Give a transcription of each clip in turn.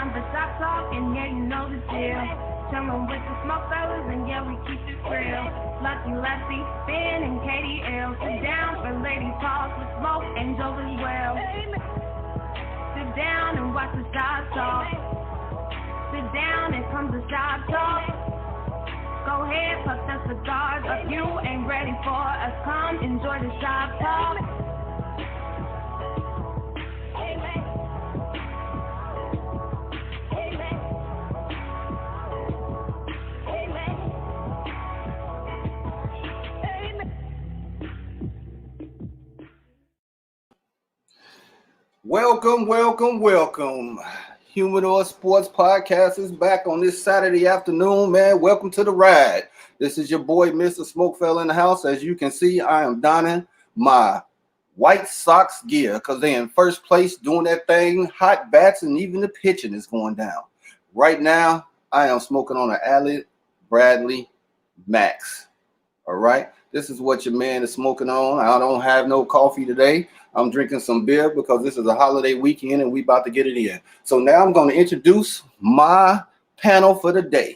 time for shop talk, and yeah, you know the deal. Chillin' with the SmokeFellas, and yeah, we keep it real. Lucky, Lefty, Ben, and KDL. Sit down for lady talk with Smoke and Joe as well. Sit down and watch the shop talk. Sit down and come to shop talk. Go ahead, puff the cigars. If you ain't ready for us, come enjoy the shop talk. Welcome. Humidor Sports Podcast is back on this Saturday afternoon, man. Welcome to the ride. This is your boy, Mr. SmokeFella in the house. As you can see, I am donning my White Sox gear because they're in first place doing that thing. Hot bats and even the pitching is going down. Right now, I am smoking on an Alec Bradley Max. All right. This is what your man is smoking on. I don't have no coffee today. I'm drinking some beer because this is a holiday weekend and we about to get it in. So now I'm going to introduce my panel for the day.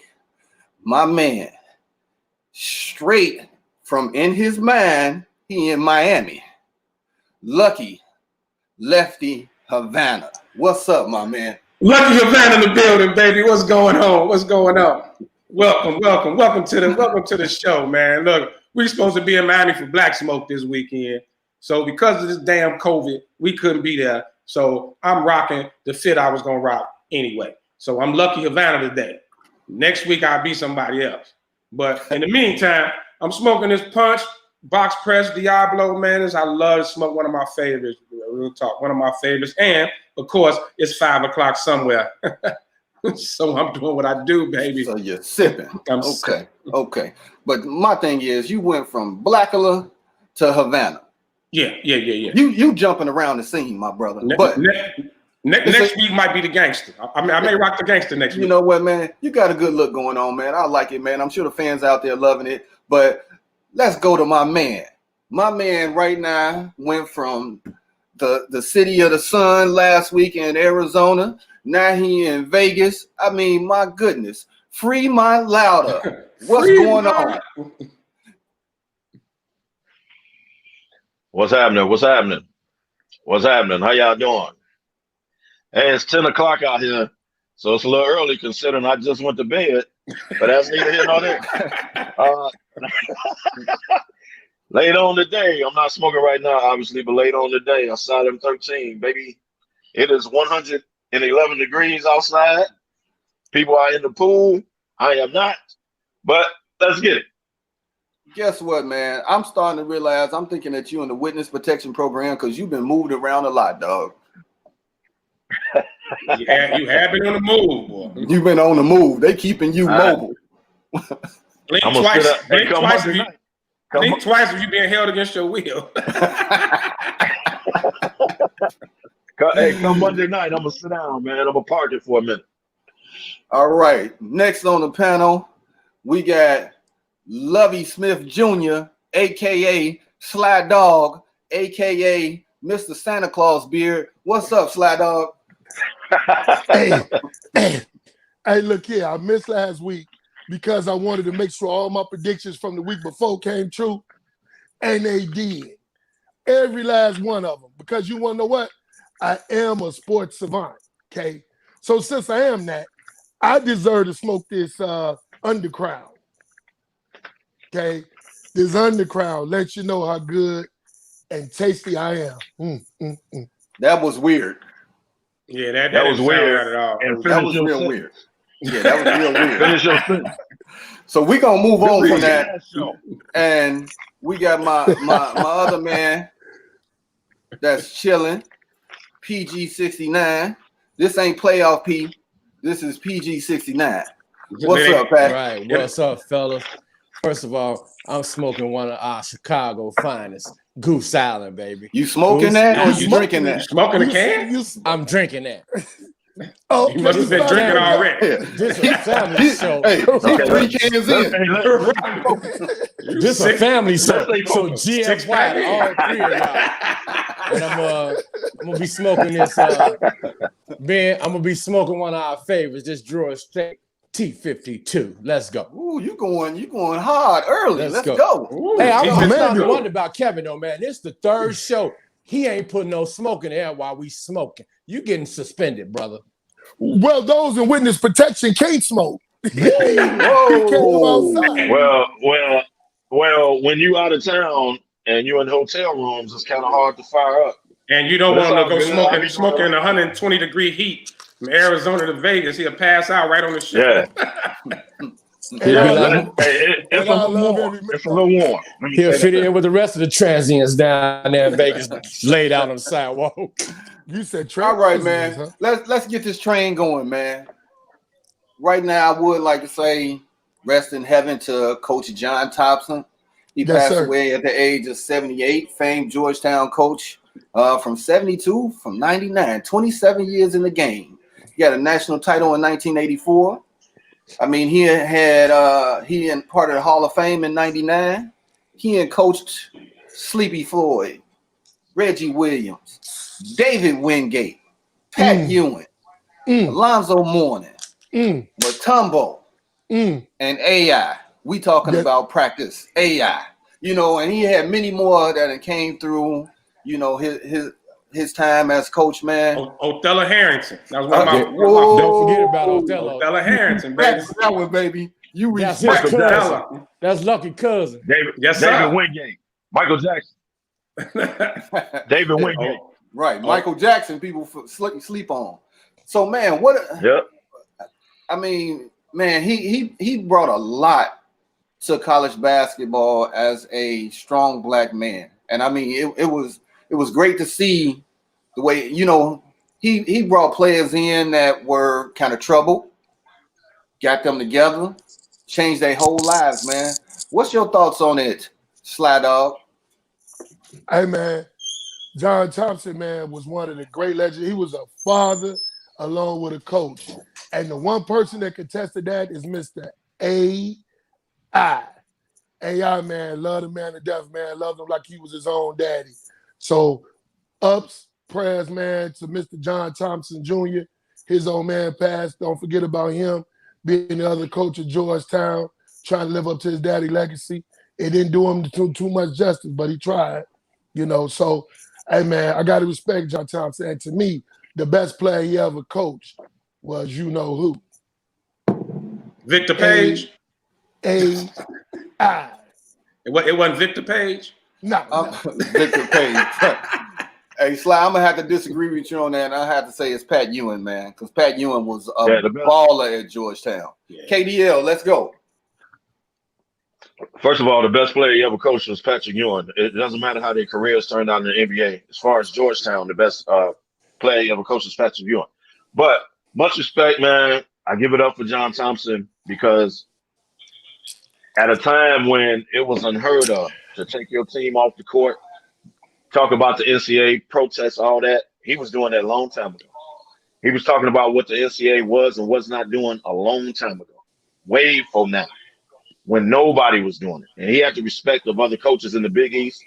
My man, straight from in his mind, he in Miami. Lucky Lefty Havana. What's up, my man? Lucky Havana in the building, baby. What's going on? Welcome to the show, man. Look, we're supposed to be in Miami for Black Smoke this weekend. So because of this damn COVID, we couldn't be there. So I'm rocking the fit I was gonna rock anyway. So I'm Lucky Havana today. Next week I'll be somebody else. But in the meantime, I'm smoking this punch, box press Diablo, man. I love to smoke, one of my favorites. Real talk, one of my favorites. And of course, it's 5 o'clock somewhere. So I'm doing what I do, baby. So you're sipping. Okay. But my thing is, you went from Blackula to Havana. Yeah. You jumping around the scene, my brother. Next week might be the gangster. I may rock the gangster next week. You know what, man? You got a good look going on, man. I like it, man. I'm sure the fans out there loving it. But let's go to my man. My man right now went from the city of the sun last week in Arizona. Now he in Vegas. I mean, my goodness. Free my louder. What's going on? What's happening? How y'all doing? Hey, it's 10 o'clock out here, so it's a little early considering I just went to bed, but that's neither here nor there. Late on the day, I'm not smoking right now, obviously, but late on the day, outside of 13, baby, it is 111 degrees outside. People are in the pool. I am not, but let's get it. Guess what, man? I'm starting to realize I'm thinking that you in the witness protection program because you've been moved around a lot, dog. You have been on the move, boy. You've been on the move. They keeping you mobile. Blink twice if you're being held against your will. Hey, come Monday night, I'm going to sit down, man. I'm going to park it for a minute. All right. Next on the panel, we got Lovey Smith Jr., a.k.a. Sly Dog, a.k.a. Mr. Santa Claus Beard. What's up, Sly Dog? Hey, look here. I missed last week because I wanted to make sure all my predictions from the week before came true, and they did. Every last one of them. Because you want to know what? I am a sports savant, okay? So since I am that, I deserve to smoke this Undercrown. Okay, this Undercrown lets you know how good and tasty I am. That was weird. Yeah, that was weird at all. That was real weird. Yeah, that was real weird. Finish your sentence. So we're gonna move on from that, and we got my other man that's chilling, PG69. This ain't playoff P. This is PG69. What's up, Pat? Right. What's up, fellas? First of all, I'm smoking one of our Chicago finest, Goose Island, baby. You smoking that or you drinking that? Smoking a can? I'm drinking that. Oh, you must have been drinking already. This is a family show. Hey, 3 cans in. This is a family show. So GFY, all 3 of y'all. And I'm gonna be smoking this Ben, I'm gonna be smoking one of our favorites, this George State T52. Let's go. Ooh, you going hard early. Let's go. Ooh, Hey, I was starting to T52. wonder about Kevin, though, man. This is the third show. He ain't putting no smoke in the air while we smoking. You getting suspended, brother. Well, those in witness protection can't smoke. Whoa. Well, when you out of town and you in hotel rooms, it's kind of hard to fire up. And you don't But want to it's go all good. smoking in 120-degree heat from Arizona to Vegas. He'll pass out right on the show. Yeah. It's a little warm. He'll fit in with the rest of the transients down there in Vegas, laid out on the sidewalk. You said All right, man. huh? Let's get this train going, man. Right now, I would like to say rest in heaven to Coach John Thompson. He passed away at the age of 78, famed Georgetown coach from 72, from 99, 27 years in the game. He had a national title in 1984. I mean, he part of the Hall of Fame in 99. He coached Sleepy Floyd, Reggie Williams, David Wingate, Pat Ewing, Alonzo Mourning, Mutombo, and AI. We talking about practice AI. You know, and he had many more that came through, you know, his time as coach, man. Othello Harrington. That was one of my. Don't forget about Othello. Othello Harrington, baby. That one, baby. You That's respect his cousin. Othello. That's lucky cousin. David Wingate, Michael Jackson, David Wingate. Right, Michael Jackson. People sleep on. So, man, I mean, man, he brought a lot to college basketball as a strong black man, and I mean, it was great to see the way, you know, he brought players in that were kind of troubled, got them together, changed their whole lives, man. What's your thoughts on it, Sly Dog? Hey, man, John Thompson, man, was one of the great legends. He was a father along with a coach. And the one person that contested that is Mr. A.I. A.I., man, loved the man to death, man. Loved him like he was his own daddy. So prayers, man, to Mr. John Thompson Jr. His old man passed. Don't forget about him being the other coach at Georgetown, trying to live up to his daddy legacy. It didn't do him too much justice, but he tried, you know. So, hey, man, I got to respect John Thompson. And to me, the best player he ever coached was you know who. Victor Page. A.I. It wasn't Victor Page. No. Victor Page. Hey, Sly, I'm gonna have to disagree with you on that. And I have to say it's Pat Ewing, man, because Pat Ewing was a baller at Georgetown. Yeah. KDL, let's go. First of all, the best player he ever coached was Patrick Ewing. It doesn't matter how their careers turned out in the NBA. As far as Georgetown, the best player he ever coached was Patrick Ewing. But much respect, man. I give it up for John Thompson because at a time when it was unheard of to take your team off the court, talk about the NCAA protests, all that, he was doing that a long time ago. He was talking about what the NCAA was and was not doing a long time ago, way from now, when nobody was doing it. And he had the respect of other coaches in the Big East.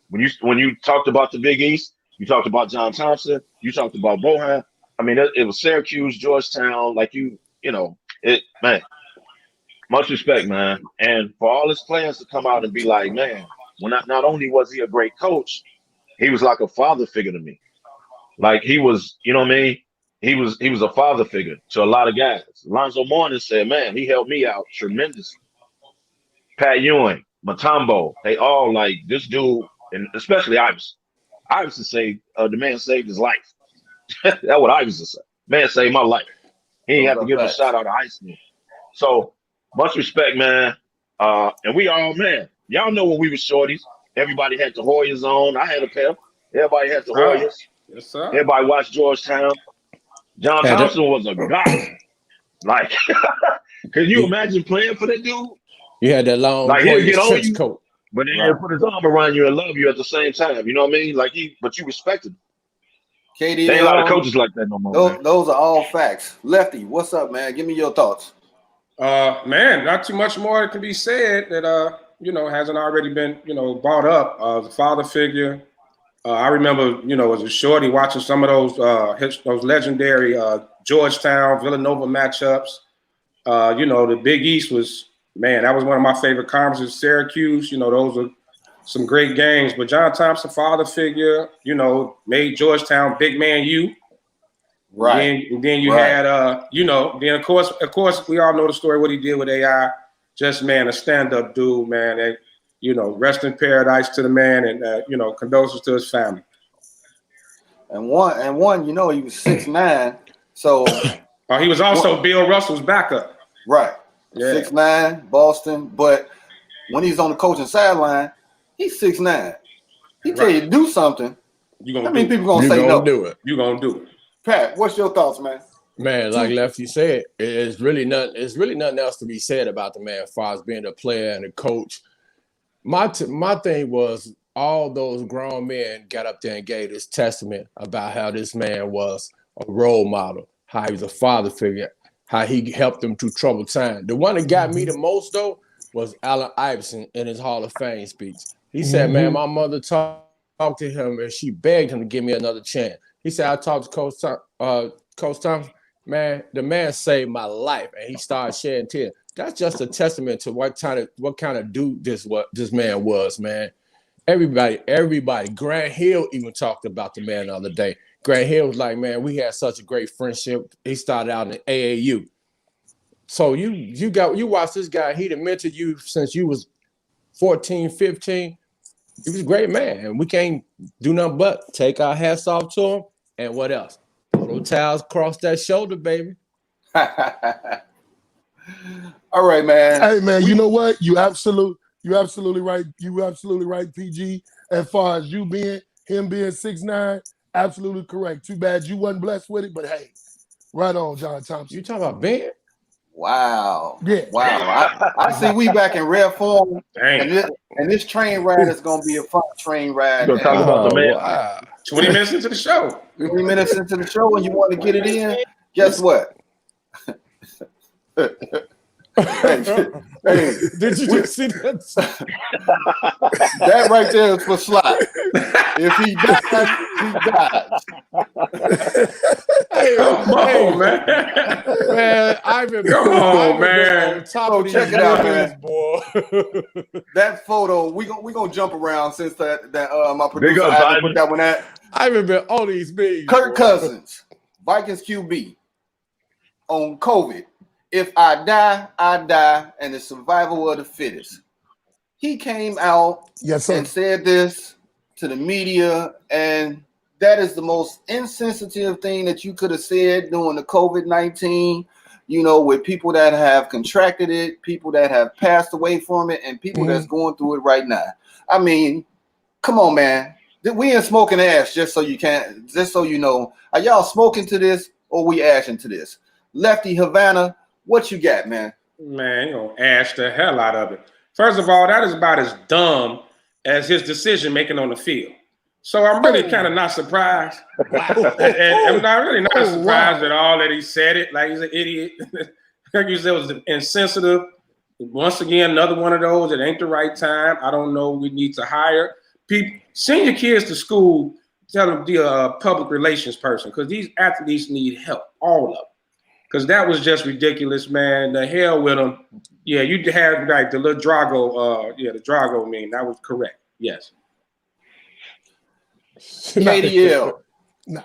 When you talked about the Big East, you talked about John Thompson, you talked about Bohan. I mean, it was Syracuse, Georgetown, like man. Much respect, man. And for all his players to come out and be like, man, when not only was he a great coach, he was like a father figure to me. Like he was, you know what I mean? He was a father figure to a lot of guys. Alonzo Mourning said, man, he helped me out tremendously. Pat Ewing, Mutombo, they all like this dude, and especially Iverson. Iverson said the man saved his life. That's what Iverson said. Man saved my life. He ain't have to give him a shot out of high school. So much respect, man. And we all, man, y'all know when we were shorties, everybody had the Hoyas on. I had a pair. Everybody had the Hoyas. Yes, sir. Everybody watched Georgetown. John Thompson was a god. Like, can you imagine playing for that dude? You had that long trench coat. But then he'll put his arm around you and love you at the same time. You know what I mean? Like but you respected him. KD, there ain't a lot of coaches like that no more. Those are all facts. Lefty, what's up, man? Give me your thoughts. Man, not too much more can be said that hasn't already been brought up. The father figure, I remember, as a shorty watching some of those legendary Georgetown, Villanova matchups. The Big East was, man, that was one of my favorite conferences. Syracuse, those are some great games. But John Thompson, father figure, made Georgetown big man U. Right. And then you had, then of course, we all know the story what he did with AI. Just, man, a stand-up dude, man. And, rest in paradise to the man, and condolences to his family. And one, he was 6'9", so. He was also Bill Russell's backup. Right. Yeah. 6'9", Boston, but when he's on the coaching sideline, he's 6'9". He tell you to do something. How many people gonna say no? Do it. You gonna do it. Pat, what's your thoughts, man? Man, like Lefty said, it's really nothing else to be said about the man as far as being a player and a coach. My thing was all those grown men got up there and gave this testament about how this man was a role model, how he was a father figure, how he helped them through troubled times. The one that got me the most, though, was Allen Iverson in his Hall of Fame speech. He said, man, my mother talked to him and she begged him to give me another chance. He said, I talked to Coach Thompson. Man, the man saved my life, and he started shedding tears. That's just a testament to what kind of dude this man was, man. Everybody. Grant Hill even talked about the man the other day. Grant Hill was like, man, we had such a great friendship. He started out in AAU. So you watch this guy, he'd have mentored you since you was 14, 15. He was a great man, and we can't do nothing but take our hats off to him. And what else? Those towels across that shoulder, baby. All right, man. Hey, man, you know what? You absolutely right. You absolutely right, PG. As far as him being 6'9", absolutely correct. Too bad you wasn't blessed with it, but hey, right on, John Thompson. You talking about Ben? Wow. Yeah. Wow. I see we back in rare form. Dang. And this train ride is going to be a fun train ride. We're gonna talk about the man. Wow. 20 minutes into the show. 20 minutes into the show and you want to get it in, guess what? Hey, did you just see that? That right there is for Sly. If he dies, he dies. Come on, man. Man, Ivan. Come on, man. So check it out, man. Boy. That photo, we gonna jump around since that my producer up, Ivan put that one at. Ivan been all these memes. Kirk Cousins, Vikings QB, on COVID. If I die, I die, and the survival of the fittest. He came out and said this to the media, and that is the most insensitive thing that you could have said during the COVID-19, with people that have contracted it, people that have passed away from it, and people that's going through it right now. I mean, come on, man. We ain't smoking ash, just so you know. Are y'all smoking to this or we ashing to this? Lefty Havana, what you got, man? Man, you gonna ash the hell out of it. First of all, that is about as dumb as his decision making on the field. So I'm really kind of not surprised. And I'm really not surprised at all that he said it. Like he's an idiot. Like you said, it was insensitive. Once again, another one of those. It ain't the right time. I don't know. We need to hire people. Send your kids to school. Tell them to be a public relations person because these athletes need help. All of them. Because that was just ridiculous, man. The hell with them. Yeah, you had like the little Drago. The Drago meme. That was correct. Yes. KDL. Nah.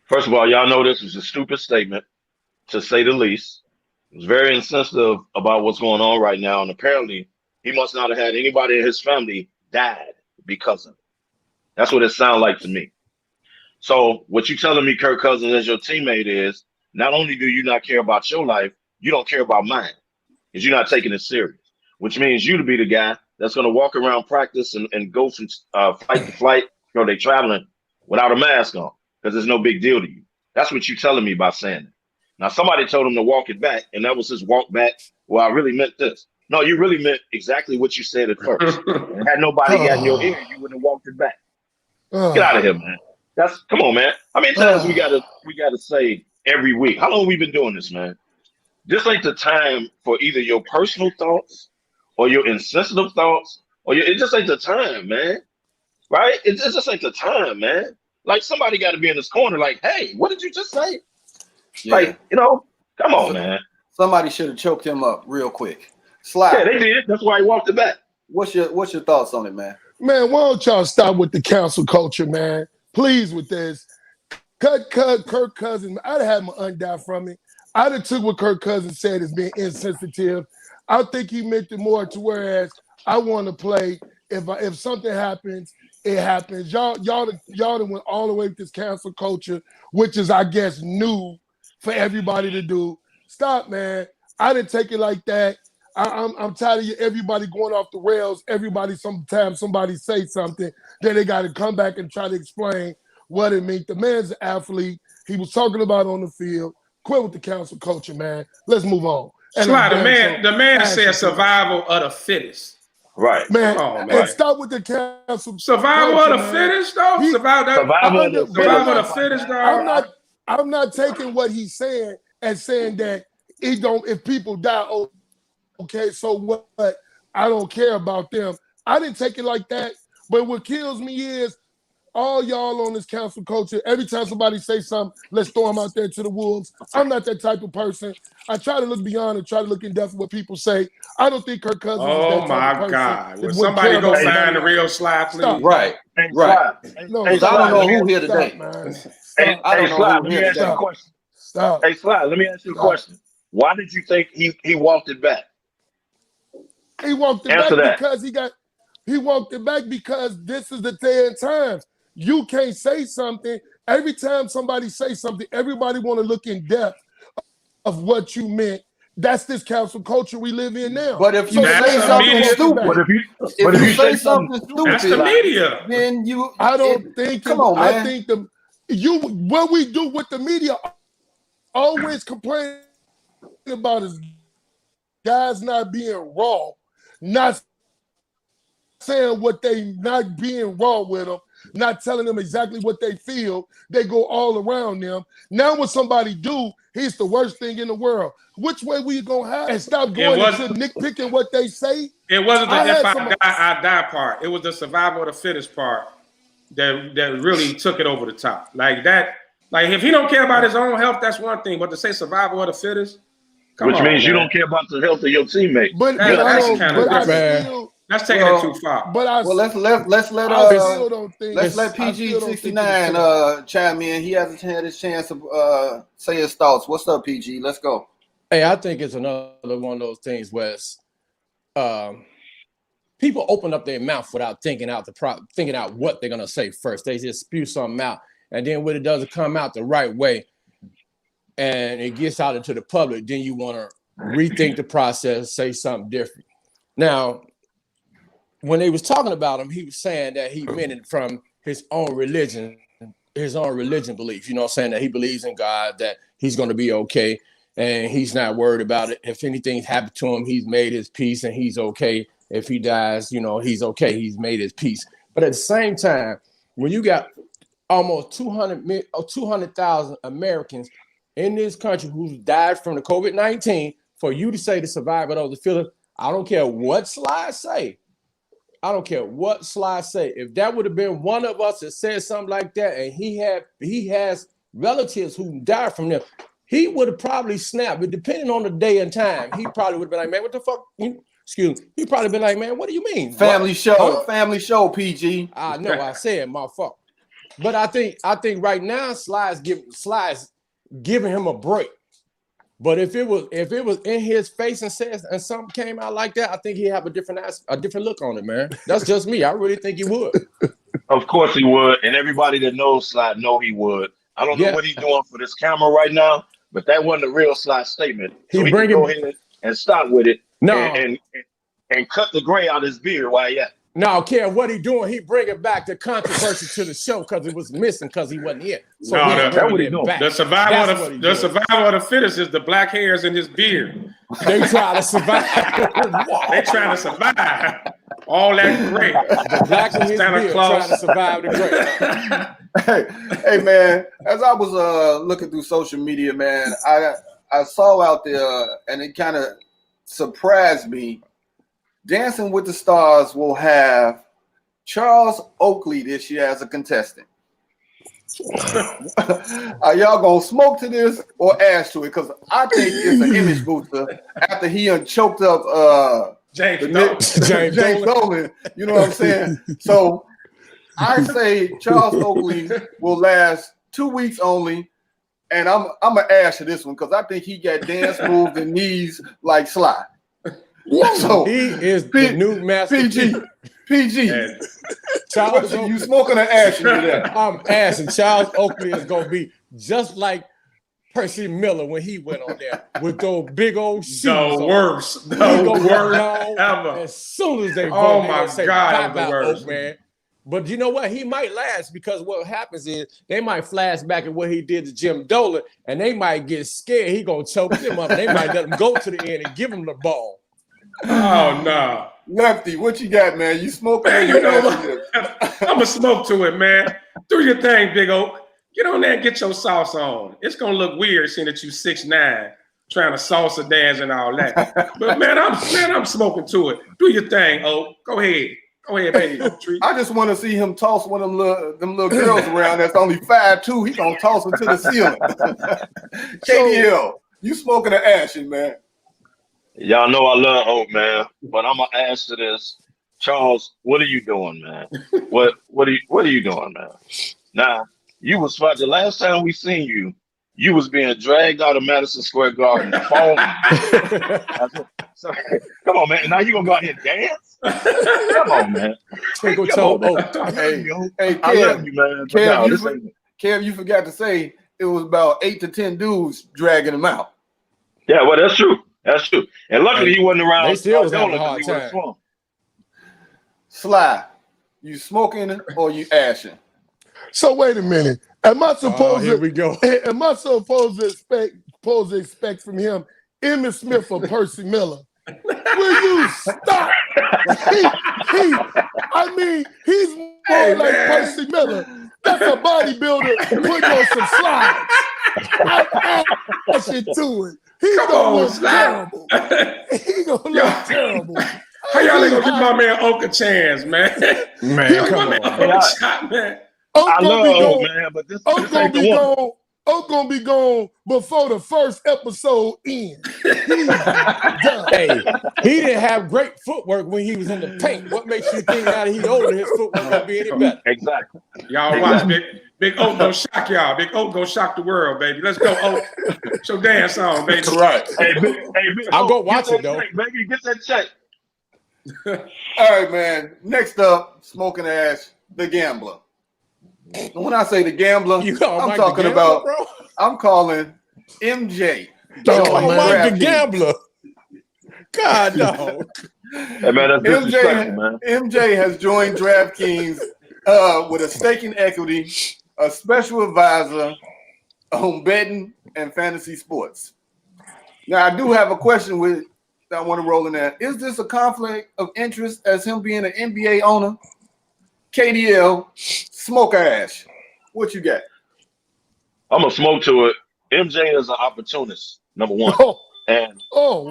First of all, y'all know this was a stupid statement, to say the least. It was very insensitive about what's going on right now, and apparently he must not have had anybody in his family died because of it. That's what it sounds like to me. So what you telling me, Kirk Cousins, as your teammate is, not only do you not care about your life, you don't care about mine, because you're not taking it serious, which means you to be the guy that's going to walk around practice and go from flight to flight, they traveling without a mask on because there's no big deal to you. That's what you're telling me by saying that. Now, somebody told him to walk it back, and that was his walk back. Well, I really meant this. No, you really meant exactly what you said at first. And had nobody got in your ear, you wouldn't have walked it back. Get out of here, man. Come on, man. How many times we gotta say every week? How long have we been doing this, man? This ain't the time for either your personal thoughts or your insensitive thoughts, it just ain't the time, man. right? It just ain't the time, man. Like somebody got to be in this corner. Like, hey, what did you just say? Yeah. Like, come on, man. Somebody should have choked him up real quick. Slide. Yeah, they did. That's why he walked it back. What's your thoughts on it, man? Man, why don't y'all stop with the cancel culture, man? Please with this. Kirk Cousins, I'd have him undie from it. I'd have took what Kirk Cousins said as being insensitive. I think he meant it more to whereas I want to play. If something happens, it happens. Y'all done went all the way with this cancel culture, which is, I guess, new for everybody to do. Stop, man. I didn't take it like that. I'm tired of everybody going off the rails. Sometimes somebody say something, then they got to come back and try to explain what it means. The man's an athlete. He was talking about on the field. Quit with the cancel culture, man. Let's move on. Slide, the man said survival of the fittest. Right. Man, man. And stop with the cancel survival culture, of the fittest, though? Survival of the fittest, dog. I'm not taking what he's saying and saying that if people die, okay, so what? I don't care about them. I didn't take it like that. But what kills me is all y'all on this cancel culture, every time somebody say something, let's throw them out there to the wolves. I'm not that type of person. I try to look beyond and try to look in depth what people say. I don't think Kirk Cousins is that type of person. God. Will somebody go find the real Slide, please? Stop. Right. No, I don't know who here today. Hey, Slide, let me ask you a question. Stop. Hey, Slide, let me ask you a question. Why did you think he walked it back? He walked it Answer back that. because he walked it back because this is the day and times. You can't say something. Every time somebody say something, everybody want to look in depth of what you meant. That's this cancel culture we live in now. But if you say something stupid, if you say something stupid, that's the media. Then you. I don't think. Come on, man. I think what we do with the media always complain about is guys not being raw, not saying what they not being raw with them, not telling them exactly what they feel. They go all around them. Now when somebody do, he's the worst thing in the world. Which way we gonna have and stop going into nitpicking what they say? It wasn't the if I die part. It was the survival of the fittest part that really took it over the top. Like that. Like if he don't care about his own health, that's one thing. But to say survival of the fittest, which means you don't care about the health of your teammate. But that's kind of different. That's taking it too far. But let's let PG69 chime in. He hasn't had his chance to say his thoughts. What's up, PG? Let's go. Hey, I think it's another one of those things where people open up their mouth without thinking out what they're gonna say first. They just spew something out, and then when it doesn't come out the right way, and it gets out into the public, then you want to rethink the process, say something different. Now, when they was talking about him, he was saying that he meant it from his own religion belief. You know what I'm saying? That he believes in God, that he's going to be okay, and he's not worried about it. If anything's happened to him, he's made his peace, and he's okay. If he dies, he's okay. He's made his peace. But at the same time, when you got almost 200,000 Americans in this country who died from the COVID-19, for you to say the survival of the fittest, I don't care what Slide say. I don't care what Slide say. If that would have been one of us that said something like that, and he has relatives who died from them, he would have probably snapped. But depending on the day and time, he probably would have been like, man, what the fuck? Excuse me. He probably been like, man, what do you mean? Family show, PG. I know, I said motherfucker. But I think right now Slide's giving him a break. But if it was in his face and something came out like that, I think he'd have a different look on it, man. That's just me. I really think he would. Of course he would, and everybody that knows Slide know he would. I don't know what he's doing for this camera right now, but that wasn't a real Slide statement. So he can go ahead and stop with it. No, and cut the gray out of his beard while he at. No, care what he doing. He bringing back the controversy to the show because it was missing because he wasn't here. So that's what he doing. The survival of the fittest is the black hairs in his beard. They try to survive. They trying to survive all that gray. The black in his beard trying to survive the gray. Hey man, as I was looking through social media, man, I saw out there, and it kind of surprised me. Dancing with the Stars will have Charles Oakley this year as a contestant. Are y'all gonna smoke to this or ash to it? Because I think it's an image booster after he choked up James Dolan. You know what I'm saying? So I say Charles Oakley will last 2 weeks only, and I'm gonna ash to this one because I think he got dance moves and knees like Sly. So he is the new master. PG. Charles You smoking or ashing to that? I'm ashing. Charles Oakley is gonna be just like Percy Miller when he went on there with those big old shoes. The worst ever. As soon as they vote, oh my say, God, the worst, Oak, man. But you know what? He might last because what happens is they might flash back at what he did to Jim Dolan, and they might get scared. He gonna choke them up. They might let him go to the end and give him the ball. Oh no. Lefty, what you got, man? You smoking? Man, you know what? I'm gonna smoke to it, man. Do your thing, Big Oak. Get on there and get your sauce on. It's gonna look weird seeing that you 6'9", trying to salsa dance and all that. But man, I'm smoking to it. Do your thing, Oak. Go ahead, baby. I just want to see him toss one of them little girls around that's only 5'2". He gonna toss them to the ceiling. KDL, you smoking or ashing, man? Y'all know I love Oak, man, but I'm gonna ask to this. Charles, what are you doing, man? What are you doing, man? Now, you was the last time we seen you was being dragged out of Madison Square Garden, falling. So, come on, man. Now you gonna go out here and dance? Come on, man. Hey, I love you, man. Kev, you forgot to say it was about 8 to 10 dudes dragging him out. Yeah, well, that's true. That's true. And luckily he wasn't around. They still was having a hard time. Sly, you smoking or you ashing? So wait a minute. Am I supposed here we go. Am I supposed to expect from him Emmitt Smith or Percy Miller? Will you stop? He's more like Percy Miller. That's a bodybuilder putting on some slides. I shit to it. He's gonna look terrible. He's gonna look terrible. How y'all gonna give my man Oak a chance, man? Man, come on. Shot, man. I love Oak, man, but this gonna be gone. Oak gonna be gone before the first episode ends. Hey, he didn't have great footwork when he was in the paint. What makes you think now that he's older, his footwork gonna be any better? Exactly. Y'all watch Big Oak gonna shock y'all. Big Oak gonna shock the world, baby. Let's go, Oak. Show dance on, baby. Right. Hey, Big I'll Oak, go watch it though. Check, baby, get that check. All right, man. Next up, smoking ash, the gambler. When I say the gambler, I'm talking about. Bro? I'm calling MJ. The gambler. God no. Hey, man, that's disrespectful, man. MJ has joined DraftKings with a stake in equity, a special advisor on betting and fantasy sports. Now, I do have a question that I want to roll in there. Is this a conflict of interest as him being an NBA owner? KDL, smoke ash. What you got? I'm gonna smoke to it. MJ is an opportunist, number one. And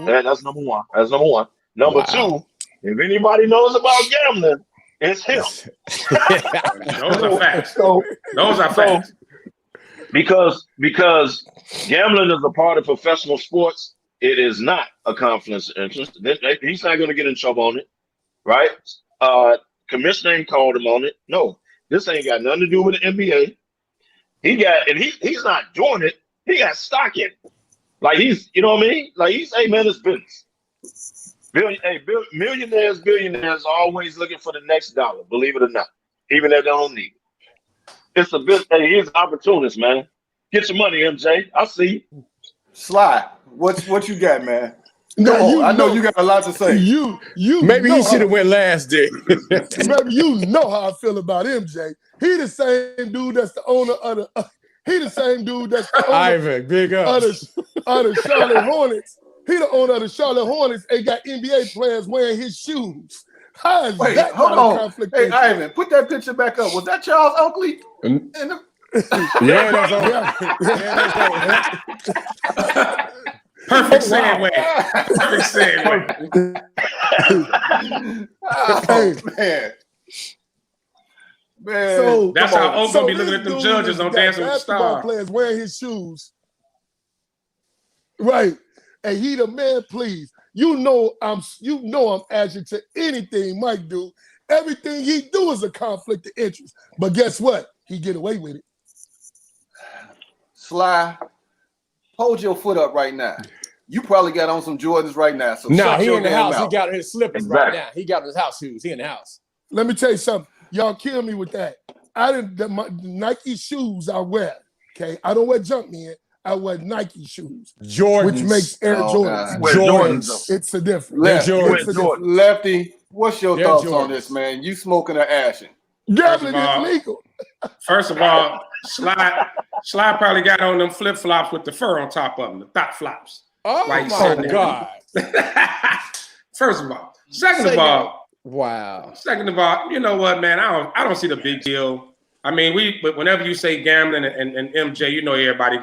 that's number one. That's number one. Number two, if anybody knows about gambling, it's him. Those are facts. Those are facts. Because gambling is a part of professional sports, it is not a conflict of interest. He's not going to get in trouble on it, right? Commissioner ain't called him on it. No, this ain't got nothing to do with the NBA. He's not doing it. He got stock in it. Like you know what I mean? Like hey man, it's business. Millionaires, billionaires are always looking for the next dollar, believe it or not, even if they don't need it. It's a business. Hey, he's an opportunist, man. Get your money, MJ. I see. Sly, what you got, man? No, I know you got a lot to say. You maybe he should have went last day. Maybe you know how I feel about MJ. He the same dude that's the owner of the. He the same dude that's the owner Ivan, big up. of the Charlotte Hornets. He the owner of the Charlotte Hornets and got NBA players wearing his shoes. How is that hold not on. a conflict? Hey, Ivan, put that picture back up. Was that Charles Oakley? Yeah, that's all. Perfect segue. Perfect segue. Oh, man. Man, So That's how Oak gonna be looking this at them dude judges on got Dancing with the basketball Stars. players wearing his shoes. Right. And he the man, please. You know I'm asking to anything Mike do. Everything he do is a conflict of interest. But guess what? He get away with it. Sly, hold your foot up right now. You probably got on some Jordans right now. So No, shut he your in the damn house. He mouth. got his slippers right now. He got his house shoes. He in the house. Let me tell you something. Y'all kill me with that. My Nike shoes I wear. Okay, I don't wear Jumpman. I wear Nike shoes, Jordans, which makes Air Jordans. Jordans. It's a difference. Lefty, what's your They're thoughts Jordans. on this, man? You smoking or ashing? Gambling is legal. First of all, Sly probably got on them flip flops with the fur on top of them, the thought flops. Oh Like my God! First of all, second of all, wow. Second of all, you know what, man? I don't see the big deal. I mean, but whenever you say gambling and MJ, you know everybody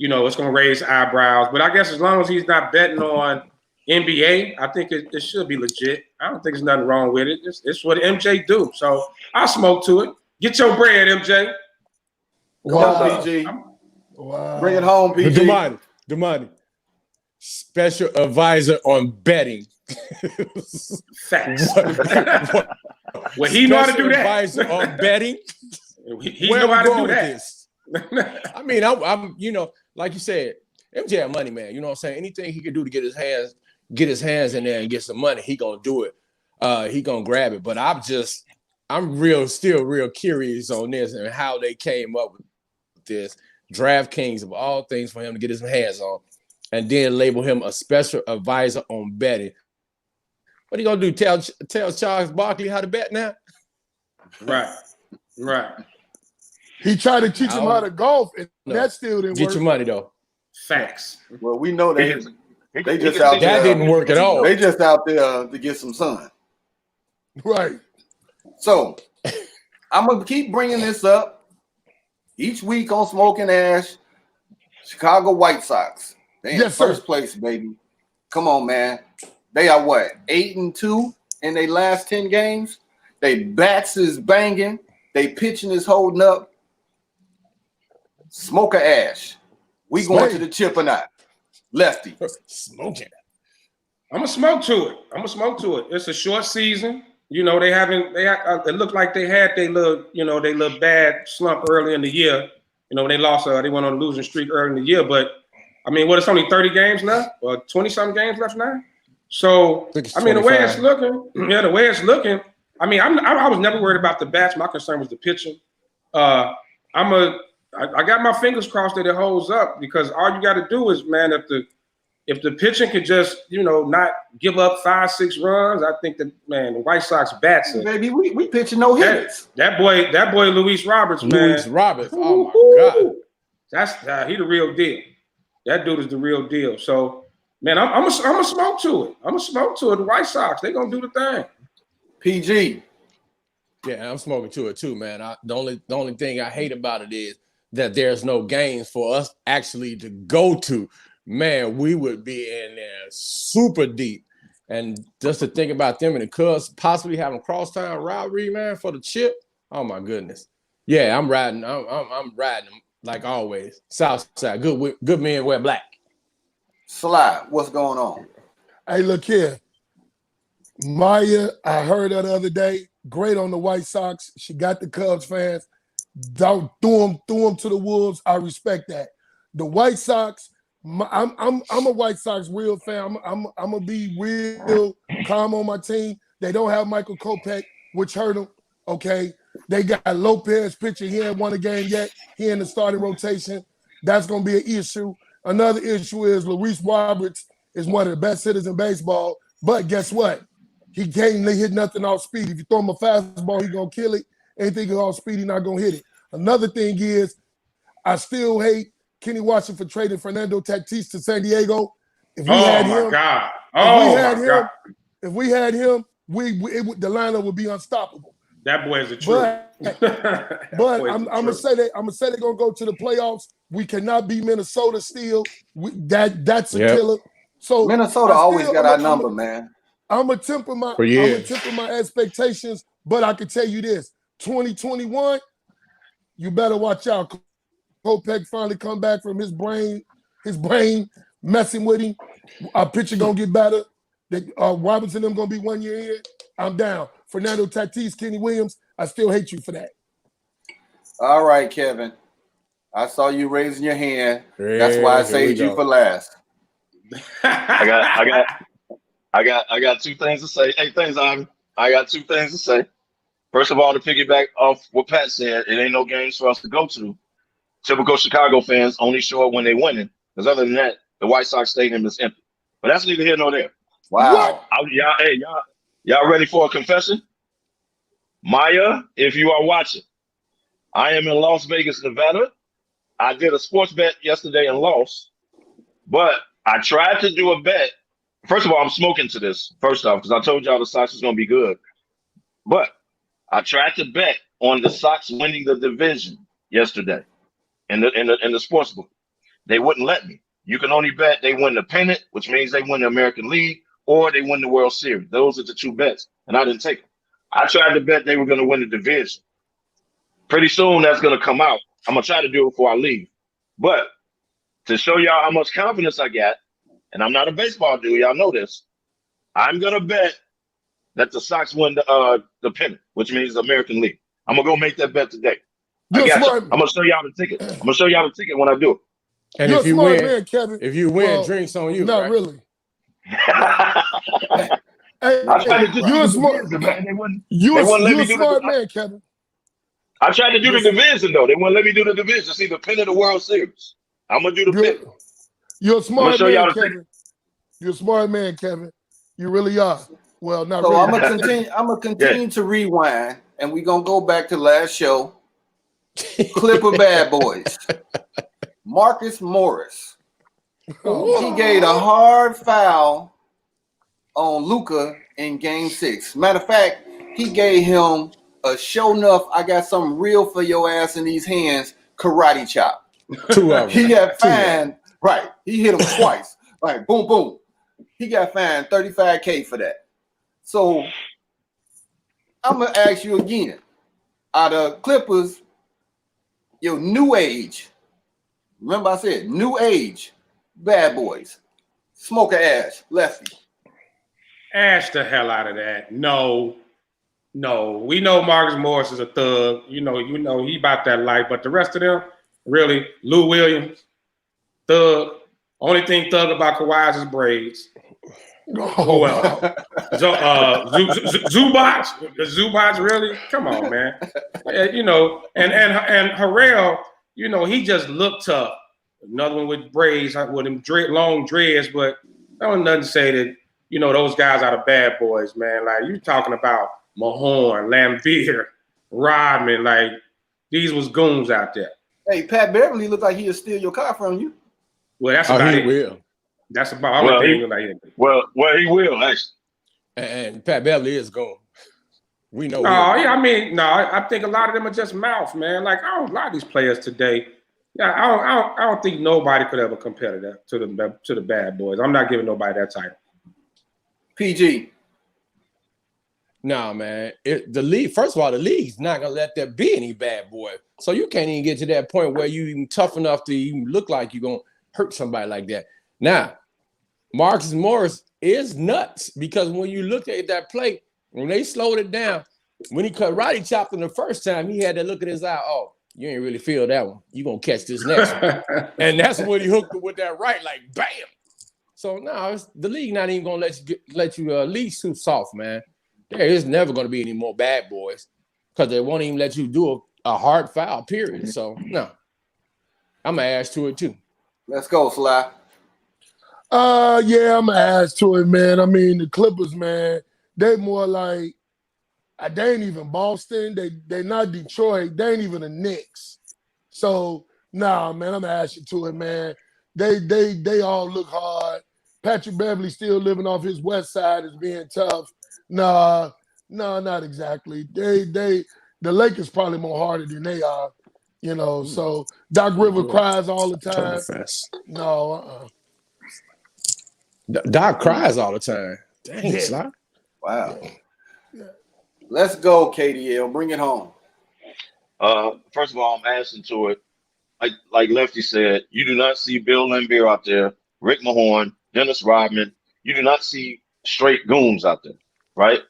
it's gonna raise eyebrows. But I guess as long as he's not betting on NBA, I think it should be legit. I don't think there's nothing wrong with it. It's what MJ do. So I'll smoke to it. Get your bread, MJ. Wow, PG. Wow. Bring it home, PG. Damani. Special advisor on betting. Facts. Well, he know how to do that. Advisor on betting. He know how to do that. I mean, I'm like you said, MJ had money, man. You know what I'm saying? Anything he could do to get his hands in there and get some money, he gonna do it. He gonna grab it. But I'm still real curious on this and how they came up with this. DraftKings of all things for him to get his hands on, and then label him a special advisor on betting. What are you gonna do? Tell Charles Barkley how to bet now? Right. He tried to teach him how to golf, and that still didn't work. Get your money though. Facts. Well, we know they just out there. That didn't work at all. They just out there to get some sun. Right. So I'm gonna keep bringing this up each week on Smoking Ash. Chicago White Sox. They in first place, baby. Come on, man. They are what? 8-2 in their last 10 games. They bats is banging. They pitching is holding up. Smoker Ash. We going to the chip or not? Lefty. Smoking. I'm gonna smoke to it. It's a short season. You know, it looked like they had their little bad slump early in the year. You know, when they lost, they went on a losing streak early in the year. But I mean, it's only 30 games left, or 20-something games left now. So I mean, the way it's looking, I mean, I was never worried about the bats. My concern was the pitching. I got my fingers crossed that it holds up, because all you got to do is, man, if the pitching could just, not give up 5-6 runs, I think that, man, the White Sox bats. Baby, we pitching no hitters. That boy, Luis Roberts, man. Luis Roberts. Oh my God. He the real deal. That dude is the real deal. So, man, I'm gonna smoke to it. The White Sox, they gonna do the thing. PG. Yeah, I'm smoking to it too, man. The only thing I hate about it is that there's no games for us actually to go to. Man, we would be in there super deep. And just to think about them and the Cubs possibly having crosstown rivalry, man, for the chip. Oh my goodness. Yeah, I'm riding. I'm riding them like always. South side. Good men wear black. Sly, what's going on? Hey, look here. Maya, I heard her the other day. Great on the White Sox. She got the Cubs fans. Threw them to the wolves. I respect that. The White Sox. I'm a White Sox real fan. I'm gonna be real calm on my team. They don't have Michael Kopech, which hurt them. Okay, they got Lopez pitching. He ain't won a game yet. He in the starting rotation. That's gonna be an issue. Another issue is Luis Roberts is one of the best hitters in baseball. But guess what? He can't hit nothing off speed. If you throw him a fastball, he gonna kill it. Anything off speed, he not gonna hit it. Another thing is, I still hate Kenny Washington for trading Fernando Tatis to San Diego. If we had him, the lineup would be unstoppable. That boy is a truth. But I'm gonna say they're gonna go to the playoffs. We cannot beat Minnesota still. That's a killer. So Minnesota always got our number, man. I'm gonna temper my expectations, but I can tell you this: 2021, you better watch out. Kopech finally come back from his brain messing with him. Our pitcher gonna get better. Robinson them gonna be 1 year in. I'm down. Fernando Tatis, Kenny Williams, I still hate you for that. All right, Kevin. I saw you raising your hand. That's why I saved you for last. I got two things to say. Hey, thanks, Ivan. I got two things to say. First of all, to piggyback off what Pat said, it ain't no games for us to go to. Typical Chicago fans only show up when they winning. Because other than that, the White Sox stadium is empty. But that's neither here nor there. Wow. Y'all ready for a confession? Maya, if you are watching, I am in Las Vegas, Nevada. I did a sports bet yesterday and lost. But I tried to do a bet. First of all, I'm smoking to this, first off, because I told y'all the Sox was going to be good. But I tried to bet on the Sox winning the division yesterday in the sports book. They wouldn't let me. You can only bet they win the pennant, which means they win the American League, or they win the World Series. Those are the two bets, and I didn't take them. I tried to bet they were going to win the division. Pretty soon that's going to come out. I'm going to try to do it before I leave. But to show y'all how much confidence I got, and I'm not a baseball dude, y'all know this, I'm going to bet that the Sox win the pennant, which means the American League. I'm going to go make that bet today. I'm going to show y'all the ticket. I'm going to show y'all the ticket when I do it. And You're if you smart win, man, Kevin. if you win, drinks on you. Not right? really. I tried to do you're the smart. division, man. They wouldn't You're let me a do smart the man, Kevin. I tried to do the division, though. They wouldn't let me do the division. See, the pennant of the World Series. I'm going to do the pennant. You're a smart show man, y'all the Kevin. You're a smart man, Kevin. You really are. Well, not So really. I'm gonna continue to rewind, and we're gonna go back to last show. Clipper Bad Boys. Marcus Morris. He gave a hard foul on Luka in Game 6. Matter of fact, he gave him a show enough. I got something real for your ass in these hands. Karate chop. 2 of them. He got fined. Right. He hit him twice. Like boom, boom. He got fined $35K for that. So I'm gonna ask you again. Out of Clippers, your new age. Remember I said new age bad boys. Smoker Ash, Lefty. Ash the hell out of that. No. We know Marcus Morris is a thug. You know he about that life. But the rest of them, really, Lou Williams, thug. Only thing thug about Kawhi is his braids. Oh well. Zubac, really? Come on, man. And Harrell, he just looked tough. Another one with braids, with them long dreads, but that was nothing to say that, those guys are the bad boys, man. Like, you talking about Mahorn, Lambeer, Rodman, like, these was goons out there. Hey, Pat Beverly looked like he'll steal your car from you. Well, that's about it. Will. That's about all the things like it. Well, he will, actually. And Pat Beverly is gone. We know. I think a lot of them are just mouth, man. Like, a lot of these players today, I don't think nobody could ever compare to the bad boys. I'm not giving nobody that title. PG. Nah, man. The league, first of all, the league's not gonna let there be any bad boy. So you can't even get to that point where you even tough enough to even look like you're gonna hurt somebody like that. Now, Marcus Morris is nuts because when you look at that play, when they slowed it down, when he karate chopped him the first time, he had to look at his eye. Oh, you ain't really feel that one. You gonna catch this next one, and that's when he hooked it with that right, like bam. So now the league not even gonna let you lead too soft, man. There is never gonna be any more bad boys because they won't even let you do a hard foul. Period. So no, I'm gonna add to it too. Let's go, Sly. Yeah, I'm gonna add to it, man. I mean, the Clippers, man, they more like they ain't even Boston. They not Detroit. They ain't even the Knicks. So nah, man, I'm gonna add you to it, man. They all look hard. Patrick Beverly still living off his west side as being tough. No, not exactly. The Lakers probably more harder than they are, So Doc Rivers cries all the time. No, Doc cries all the time. Dang, Sly. Wow. Yeah. Let's go, KDL. Bring it home. First of all, I'm asking to it. Like Lefty said, you do not see Bill Laimbeer out there, Rick Mahorn, Dennis Rodman. You do not see straight goons out there, right?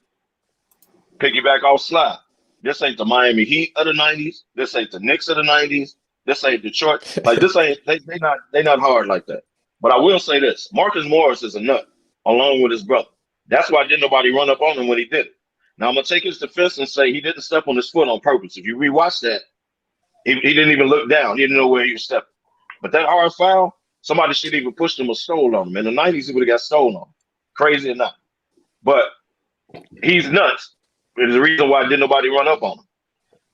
Piggyback off Sly. This ain't the Miami Heat of the 90s. This ain't the Knicks of the 90s. This ain't Detroit. Like this ain't they not hard like that. But I will say this: Marcus Morris is a nut, along with his brother. That's why didn't nobody run up on him when he did it. Now I'm gonna take his defense and say he didn't step on his foot on purpose. If you rewatch that, he didn't even look down. He didn't know where he was stepping. But that hard foul, somebody should even pushed him or stole on him. In the 90s, he would have got stolen on him. Crazy or not. But he's nuts. There's a reason why didn't nobody run up on him.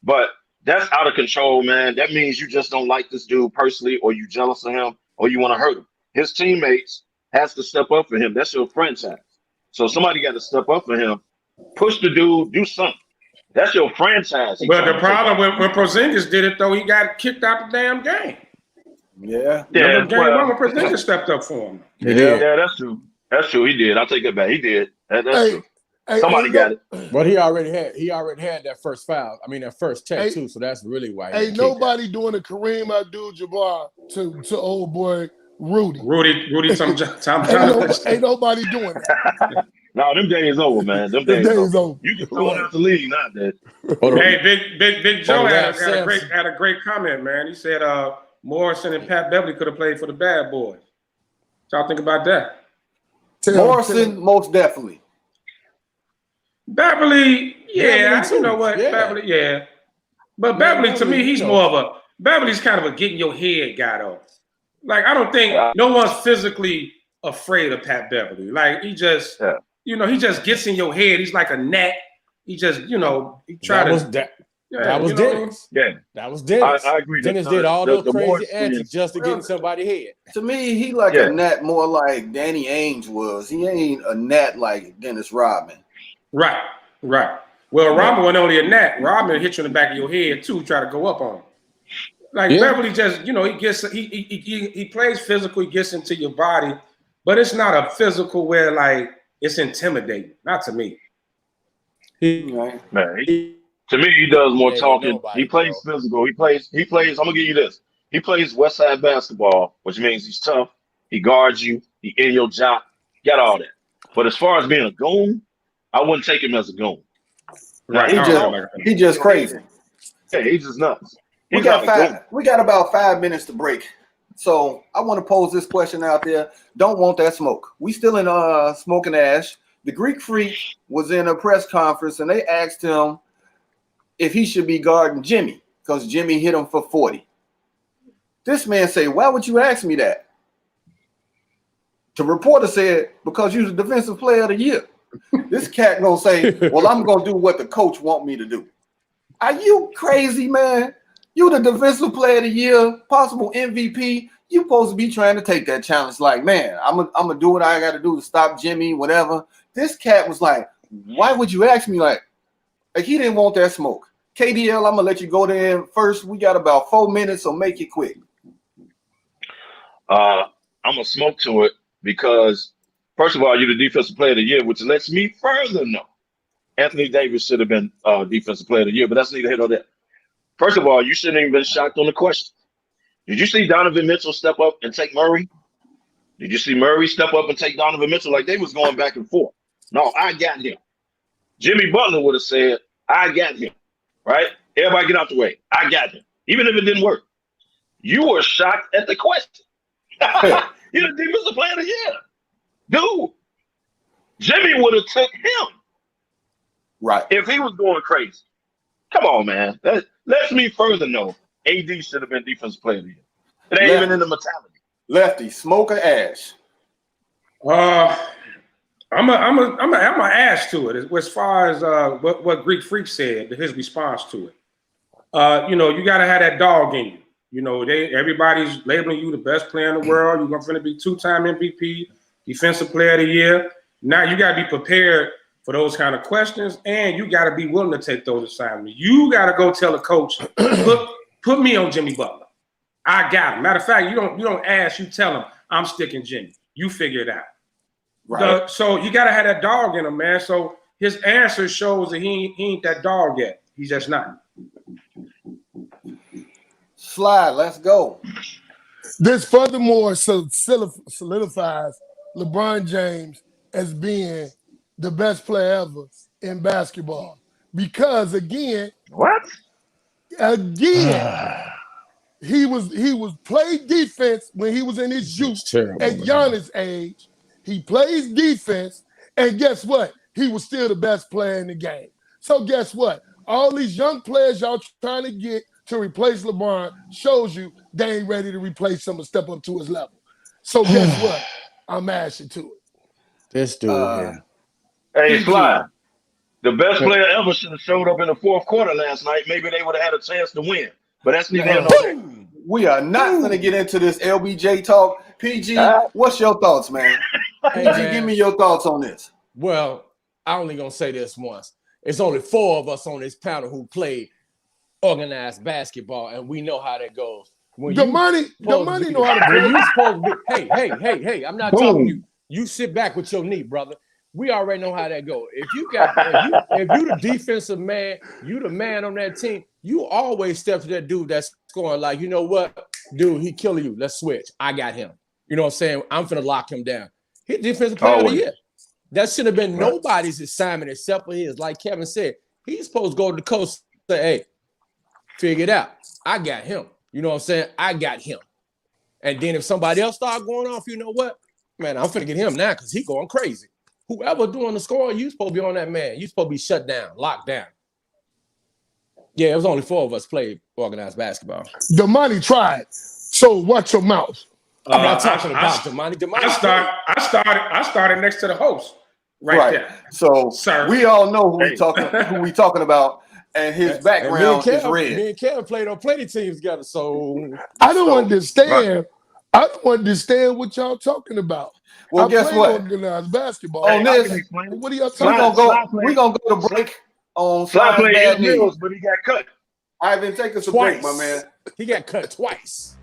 But that's out of control, man. That means you just don't like this dude personally, or you jealous of him, or you want to hurt him. His teammates has to step up for him. That's your franchise. So somebody got to step up for him. Push the dude, do something. That's your franchise. But the problem when Porzingis did it, though, he got kicked out the damn game. Yeah. Game one when Porzingis stepped up for him. Yeah, that's true. That's true. He did. I'll take it back. He did. That's true. Somebody got it. But he already had that first foul. I mean, that first check too. So that's really why. Ain't nobody doing a Kareem Abdul-Jabbar to old boy Rudy. Rudy, Ain't nobody doing that. No, them days over, man. Them days over. You can throw it out the league, not that. Hey, Big Joe had a great comment, man. He said Morrison and Pat Beverly could have played for the Bad Boys. What y'all think about that? Morrison, most definitely. Beverly, yeah, you know what? Yeah. Beverly, yeah. But Beverly, to me, he's more of Beverly's kind of a getting your head guy, though. Like, I don't think no one's physically afraid of Pat Beverly. Like, he just, he just gets in your head. He's like a gnat. He just, he tried to. That was Dennis. Yeah. That was Dennis. I agree. Dennis did all those crazy antics just to get in somebody's head. To me, he like a gnat more like Danny Ainge was. He ain't a gnat like Dennis Rodman. Right. Well, Rodman wasn't only a gnat. Rodman hit you in the back of your head too, try to go up on him. Like Beverly just, he plays physical, he gets into your body, but it's not a physical where like it's intimidating. Not to me. To me, he does more talking. He plays physical. He plays. I'm gonna give you this. He plays West Side basketball, which means he's tough. He guards you. He in your job. Got all that. But as far as being a goon, I wouldn't take him as a goon. Right. He just crazy. Yeah, he's just nuts. We got about 5 minutes to break. So I want to pose this question out there. Don't want that smoke. We still in Smoke and Ash. The Greek Freak was in a press conference and they asked him if he should be guarding Jimmy because Jimmy hit him for 40. This man say, why would you ask me that? The reporter said, because you're the defensive player of the year. This cat gonna say, well, I'm gonna do what the coach want me to do. Are you crazy, man? You the defensive player of the year, possible MVP. You supposed to be trying to take that challenge. Like, man, I'm gonna do what I got to do to stop Jimmy, whatever. This cat was like, why would you ask me like he didn't want that smoke. KDL, I'm gonna let you go there first. We got about 4 minutes, so make it quick. I'm gonna smoke to it because, first of all, you're the defensive player of the year, which lets me further know Anthony Davis should have been defensive player of the year, but that's neither here nor there. First of all, you shouldn't even been shocked on the question. Did you see Donovan Mitchell step up and take Murray? Did you see Murray step up and take Donovan Mitchell? Like they was going back and forth. No, I got him. Jimmy Butler would have said, I got him, right? Everybody get out the way. I got him. Even if it didn't work. You were shocked at the question. You're the defensive player of the year. Dude, Jimmy would have took him. Right. If he was going crazy. Come on, man. That lets me further know AD should have been defensive player of the year. It ain't even in the mentality. Lefty, smoke or ash? I'm a ash to it as far as what Greek Freak said, his response to it. You got to have that dog in you. Everybody's labeling you the best player in the world. You're going to be 2-time MVP, defensive player of the year. Now you got to be prepared for those kind of questions, and you got to be willing to take those assignments. You got to go tell a coach, put me on Jimmy Butler. I got him. Matter of fact, you don't ask, you tell him I'm sticking Jimmy. You figure it out. Right. So you got to have that dog in him, man. So his answer shows that he ain't that dog yet. He's just not. Slide, let's go. This furthermore solidifies LeBron James as being the best player ever in basketball. Because again, he was played defense when he was in his youth at Giannis' age. He plays defense, and guess what? He was still the best player in the game. So guess what? All these young players y'all trying to get to replace LeBron shows you they ain't ready to replace him and step up to his level. So guess what? I'm ashing to it. This dude here. Hey, Sly, the best player ever should have showed up in the fourth quarter last night. Maybe they would have had a chance to win. But that's neither here nor there. We are not going to get into this LBJ talk. PG, what's your thoughts, man? Hey, PG, man. give me your thoughts on this. Well, I'm only going to say this once. It's only 4 of us on this panel who played organized basketball, and we know how that goes. The money know how to play. When you supposed to be, hey, I'm not talking to you. You sit back with your knee, brother. We already know how that goes. If you the defensive man, you the man on that team, you always step to that dude that's scoring like, you know what, dude, he killing you. Let's switch. I got him. You know what I'm saying? I'm finna lock him down. He's defensive player of the year. That should have been nobody's assignment except for his. Like Kevin said, he's supposed to go to the coach and say, hey, figure it out. I got him. You know what I'm saying? I got him. And then if somebody else start going off, you know what? Man, I'm finna get him now because he going crazy. Whoever doing the scoring, you supposed to be on that man. You supposed to be shut down, locked down. Yeah, it was only 4 of us played organized basketball. Damani tried. So watch your mouth. I'm not talking about Damani. I started next to the host right there. So we all know who we talking about, and his background is red. Me and Kevin played on plenty teams together. So I don't understand. I don't understand what y'all talking about. Well, guess what? Organized basketball. On this, what are y'all talking about? We're gonna go to break on Sly played bad news, but he got cut. Ivan, take us a break, my man. He got cut twice.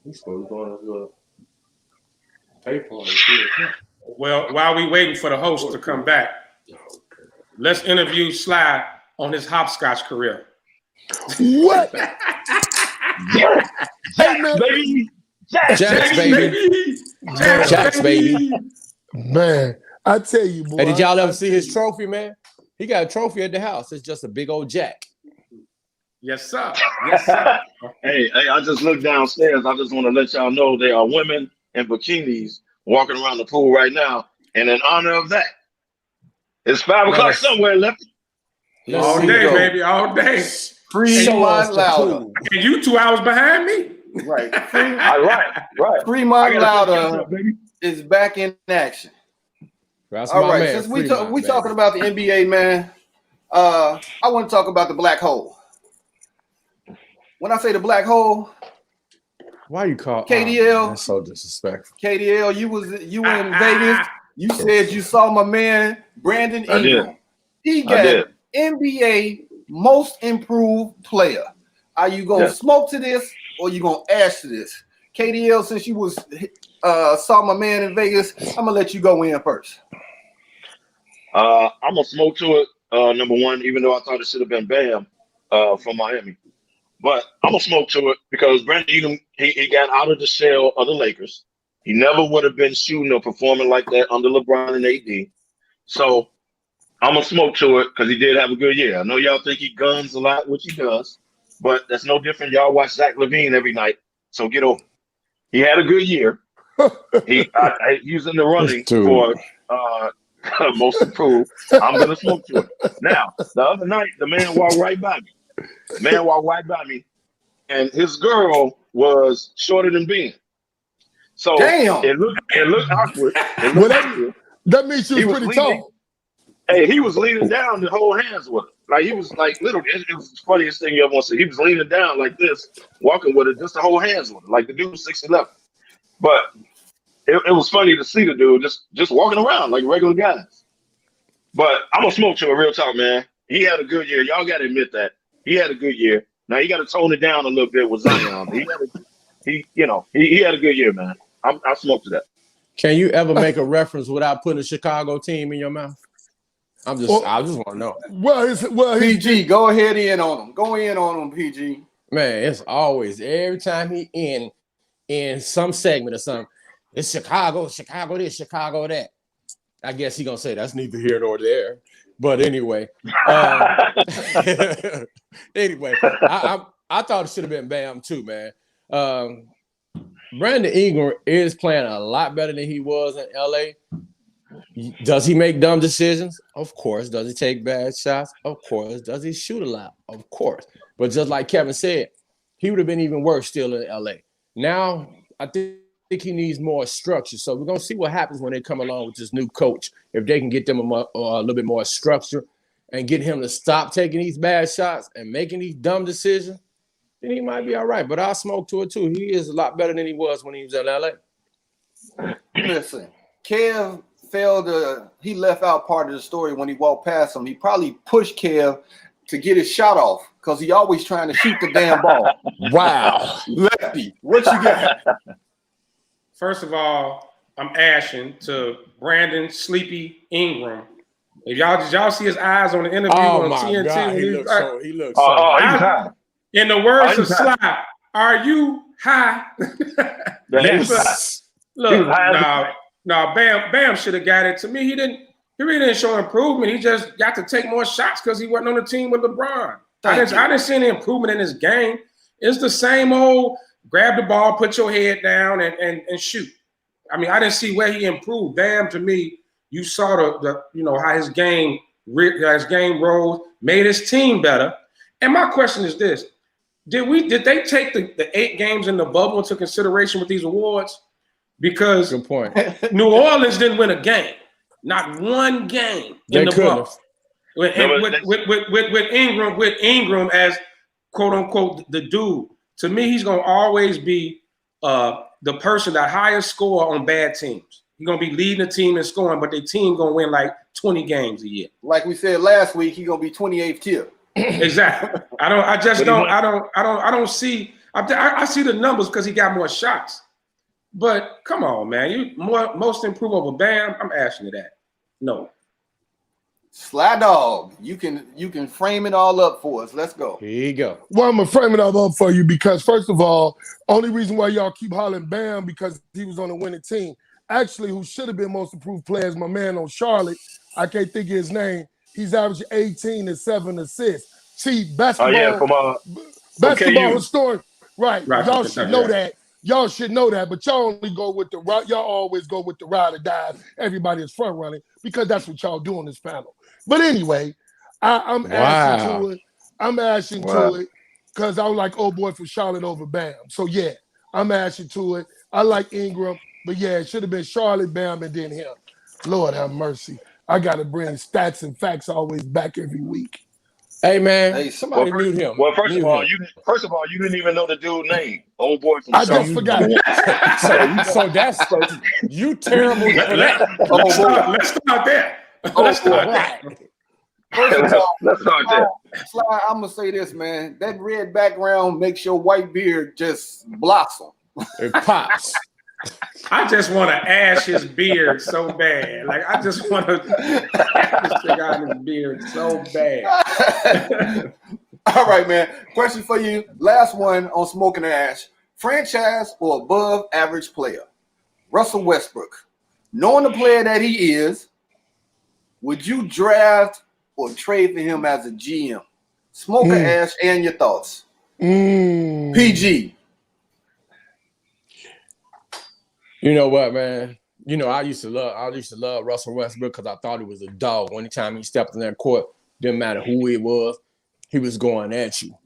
He's supposed to go to PayPal. Well, while we waiting for the host to come back, let's interview Sly on his hopscotch career. What? Jacks, baby. Man, I tell you, boy. Hey, did y'all ever see his trophy, man? He got a trophy at the house. It's just a big old Jack. Yes, sir. Yes, sir. Hey, I just looked downstairs. I just want to let y'all know there are women in bikinis walking around the pool right now. And in honor of that, it's 5 o'clock somewhere, Lefty. All day, baby, all day. Fremont Louder. And you 2 hours behind me. Right. Right. Fremont Louder is back in action. That's all right, man, since we talking about the NBA, man, I want to talk about the black hole. When I say the black hole, why you call KDL? That's so disrespectful. KDL, you were in Vegas. You said you saw my man Brandon Ingram. He got NBA Most Improved Player. Are you gonna smoke to this or you gonna ash to this? KDL, since you saw my man in Vegas, I'm gonna let you go in first. I'm gonna smoke to it. Number one, even though I thought it should have been Bam from Miami. But I'm going to smoke to it because Brandon Ingram, he got out of the shell of the Lakers. He never would have been shooting or performing like that under LeBron and AD. So I'm gonna smoke to it because he did have a good year. I know y'all think he guns a lot, which he does, but that's no different. Y'all watch Zach LaVine every night, so get over. He had a good year. He was in the running for most improved. I'm gonna smoke to it. Now, the other night, the man walked right by me. And his girl was shorter than Ben. So Damn. it looked awkward. That means she was pretty tall. Hey, he was leaning down to hold hands with her. Like he was like literally, it was the funniest thing you ever want to see. He was leaning down like this, walking with her just to hold hands with her. Like the dude was 6'11". But it was funny to see the dude just walking around like regular guys. But I'm gonna smoke to a real talk, man. He had a good year. Y'all gotta admit that. He had a good year. Now you gotta tone it down a little bit with Zion. He had a good year, man. I smoked to that. Can you ever make a reference without putting a Chicago team in your mouth? I just want to know. Well, PG, go ahead in on him. Go in on him, PG. Man, it's always every time he in some segment or something. It's Chicago this, Chicago that. I guess he gonna say that's neither here nor there. But anyway, I thought it should have been Bam too, man. Brandon Ingram is playing a lot better than he was in LA. Does he make dumb decisions? Of course. Does he take bad shots? Of course. Does he shoot a lot? Of course. But just like Kevin said, he would have been even worse still in LA. Now, I think he needs more structure. So we're going to see what happens when they come along with this new coach. If they can get them a little bit more structure and get him to stop taking these bad shots and making these dumb decisions, then he might be all right. But I'll smoke to it too. He is a lot better than he was when he was in LA. Listen, Kev he left out part of the story when he walked past him. He probably pushed Kev to get his shot off because he always trying to shoot the damn ball. Wow. Lefty, what you got? First of all, I'm ashing to Brandon Sleepy Ingram. If y'all see his eyes on the interview on TNT, God, he looks so in the words of Sly, are you high? Yes. Look, Bam should have got it. To me, he really didn't show improvement. He just got to take more shots because he wasn't on the team with LeBron. I didn't see any improvement in his game. It's the same old grab the ball, put your head down, and shoot. I mean, I didn't see where he improved. Bam, to me, you saw how his game rose, made his team better. And my question is this: Did they take the 8 games in the bubble into consideration with these awards? Because good point. New Orleans didn't win a game, not one game in the bubble. With Ingram as quote unquote the dude. To me, he's gonna always be the person that highest score on bad teams. He's gonna be leading the team in scoring, but their team gonna win like 20 games a year. Like we said last week, he's gonna be 28th tier. Exactly. I don't see. I see the numbers because he got more shots. But come on, man, you most improved over Bam. I'm asking you that. No. Sly Dog, you can frame it all up for us. Let's go. Here you go. Well, I'm gonna frame it all up for you because first of all, only reason why y'all keep hollering Bam because he was on a winning team. Actually, who should have been most improved player is my man on Charlotte. I can't think of his name. He's averaging 18 and 7 assists. See, basketball historian. Right. Y'all should know that. Y'all should know that, but y'all only go with the right. Y'all always go with the ride or die. Everybody is front running because that's what y'all do on this panel. But anyway, I'm ashing to it. I'm ashing to it because I like old boy for Charlotte over Bam. So yeah, I'm ashing to it. I like Ingram, but yeah, it should have been Charlotte, Bam, and then him. Lord have mercy. I gotta bring stats and facts always back every week. Hey man, somebody mute him. Well, first of all, you didn't even know the dude's name. Old boy from I just forgot it. so that's you terrible for that. Let's start there. Let's start there. Sly, I'm gonna say this, man. That red background makes your white beard just blossom. It pops. I just want to ash his beard so bad. Like I just want to stick out his beard so bad. All right, man. Question for you. Last one on Smoking Ash. Franchise or above average player? Russell Westbrook. Knowing the player that he is, would you draft or trade for him as a GM? Smoker Ash and your thoughts. PG. You know what, man? You know, I used to love Russell Westbrook because I thought he was a dog. Anytime he stepped in that court, didn't matter who he was going at you.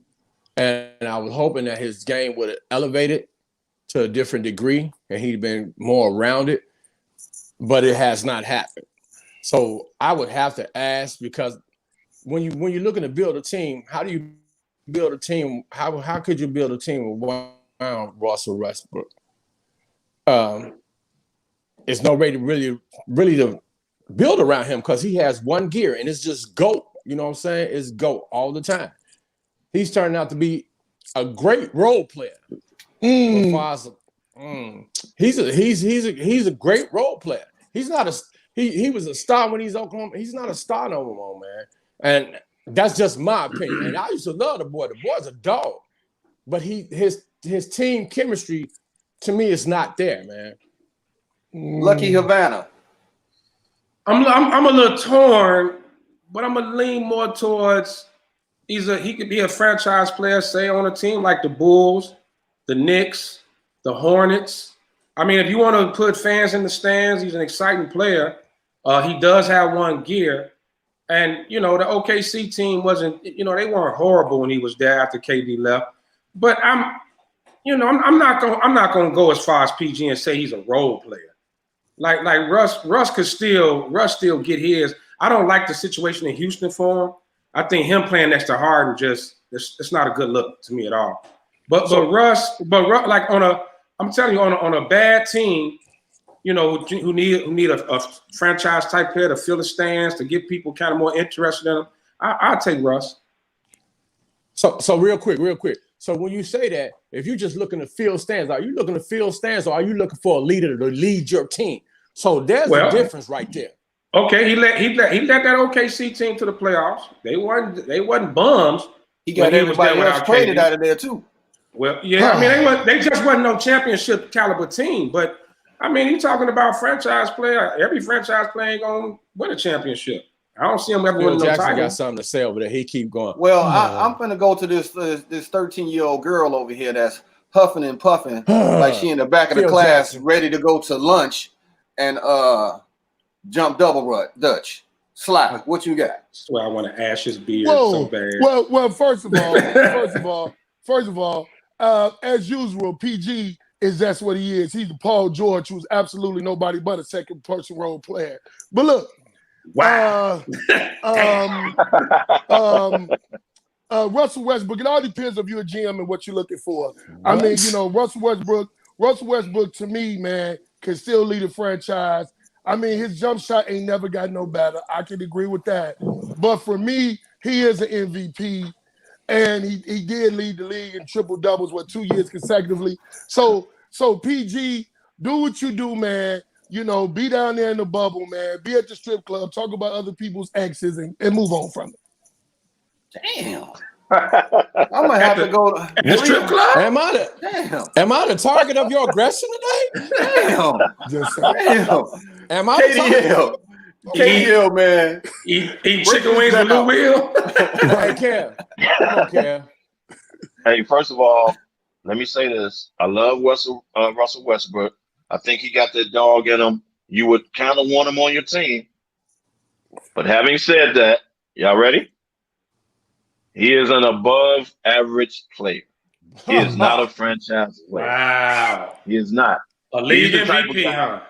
And I was hoping that his game would have elevated to a different degree and he'd been more rounded, but it has not happened. So I would have to ask, because when you're looking to build a team, how do you build a team? How could you build a team around Russell Westbrook? It's no way to really to build around him because he has one gear and it's just GOAT. You know what I'm saying? It's GOAT all the time. He's turning out to be a great role player. He's a great role player. He's not he was a star when he's Oklahoma. He's not a star no more, man. And that's just my opinion. And I used to love the boy. The boy's a dog, but his team chemistry to me is not there, man. Lucky Havana. I'm a little torn, but I'm gonna lean more towards he could be a franchise player, say on a team like the Bulls, the Knicks, the Hornets. I mean, if you want to put fans in the stands, he's an exciting player. He does have one gear. And, you know, the OKC team wasn't, you know, they weren't horrible when he was there after KD left. But I'm not gonna go as far as PG and say he's a role player. Like Russ still get his. I don't like the situation in Houston for him. I think him playing next to Harden it's not a good look to me at all. But Russ, like I'm telling you, on a bad team, you know, who need a franchise type player to fill the stands, to get people kind of more interested in them, I'll take Russ. So real quick. So when you say that, if you're just looking to fill stands, are you looking to fill stands or are you looking for a leader to lead your team? So there's a difference right there. Okay, he let that OKC team to the playoffs. They wasn't bums. He got everybody else traded out of there too. Well, yeah, I mean they just wasn't no championship caliber team. But I mean, he's talking about franchise player. Every franchise player ain't gonna win a championship. I don't see him ever winning no title. Got something to say over there. He keep going. Well, I'm gonna go to this 13-year-old girl over here that's huffing and puffing like she in the back of the class, ready to go to lunch and jump double Dutch. Slide. What you got? That's why I want to ash his beard so bad. Well, first of all, as usual, PG is that's what he is. He's the Paul George, who's absolutely nobody but a second person role player. But look, wow. Russell Westbrook, it all depends if you're a GM and what you're looking for. I mean, you know, Russell Westbrook to me, man, can still lead a franchise. I mean, his jump shot ain't never got no better. I can agree with that. But for me, he is an MVP, and he did lead the league in triple doubles 2 years consecutively. So PG, do what you do, man. You know, be down there in the bubble, man. Be at the strip club, talk about other people's exes, and move on from it. Damn. I'm gonna have to go to the strip club. Am I the target of your aggression today? Damn. Damn. Am I KDL, man. Eat chicken wings with Lou Will. Hey, Cam. Come on, Cam. Hey, first of all, let me say this. I love Russell Westbrook. I think he got that dog in him. You would kind of want him on your team. But having said that, y'all ready? He is an above average player. He is not a franchise player. Wow. He is not. A league MVP, huh?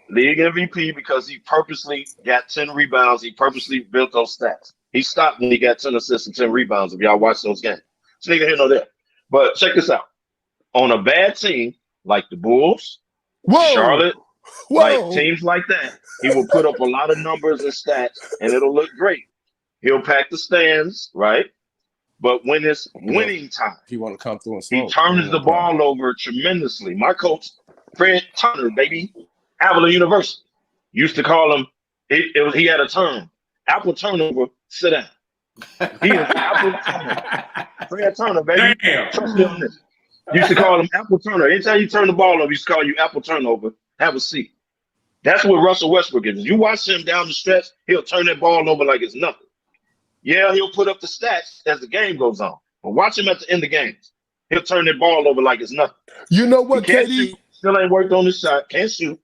League MVP because he purposely got 10 rebounds. He purposely built those stats. He stopped when he got 10 assists and 10 rebounds if y'all watch those games. It's neither here nor there. But check this out. On a bad team like the Bulls, Charlotte, like teams like that, he will put up a lot of numbers and stats, and it'll look great. He'll pack the stands, right? But when it's winning time, he want to come through and smoke. He turns the ball over tremendously. My coach, Fred Turner, baby, Avila University, used to call him. He had a term: apple turnover, sit down. He is apple turner. Fred Turner, baby. Damn. Trust me on this. Used to call him apple turner. Anytime you turn the ball over, he used to call you apple turnover. Have a seat. That's what Russell Westbrook is. You watch him down the stretch, he'll turn that ball over like it's nothing. Yeah, he'll put up the stats as the game goes on. But watch him at the end of games. He'll turn that ball over like it's nothing. You know what, He can't KD? shoot. Still ain't worked on his shot. Can't shoot.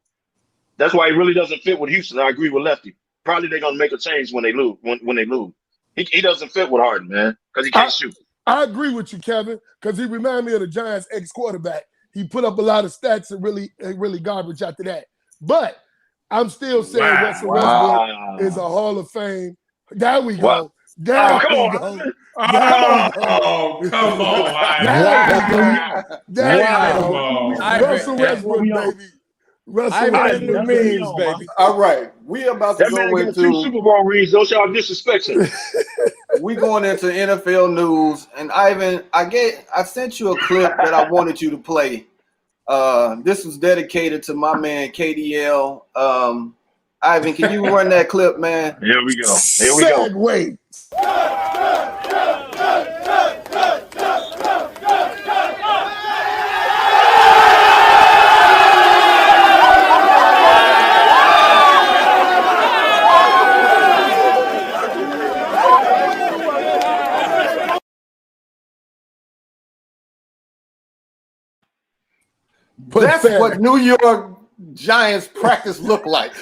That's why he really doesn't fit with Houston. I agree with Lefty. Probably they're gonna make a change when they lose. When they lose, he doesn't fit with Harden, man, because he can't shoot. I agree with you, Kevin, because he reminded me of the Giants' ex-quarterback. He put up a lot of stats and really garbage after that. But I'm still saying Russell Westbrook is a Hall of Fame. There we go. Wow. There come we on. go. Come on. Russell Westbrook, baby. Russell Westbrook, baby. All right, we about to That man go got 2 into. Super Bowl rings. Don't y'all disrespect him. We going into NFL news, and Ivan, I sent you a clip that I wanted you to play. This was dedicated to my man KDL. Ivan, can you run that clip, man? Here we go. Here we go. Segway. That's what New York Giants practice look like.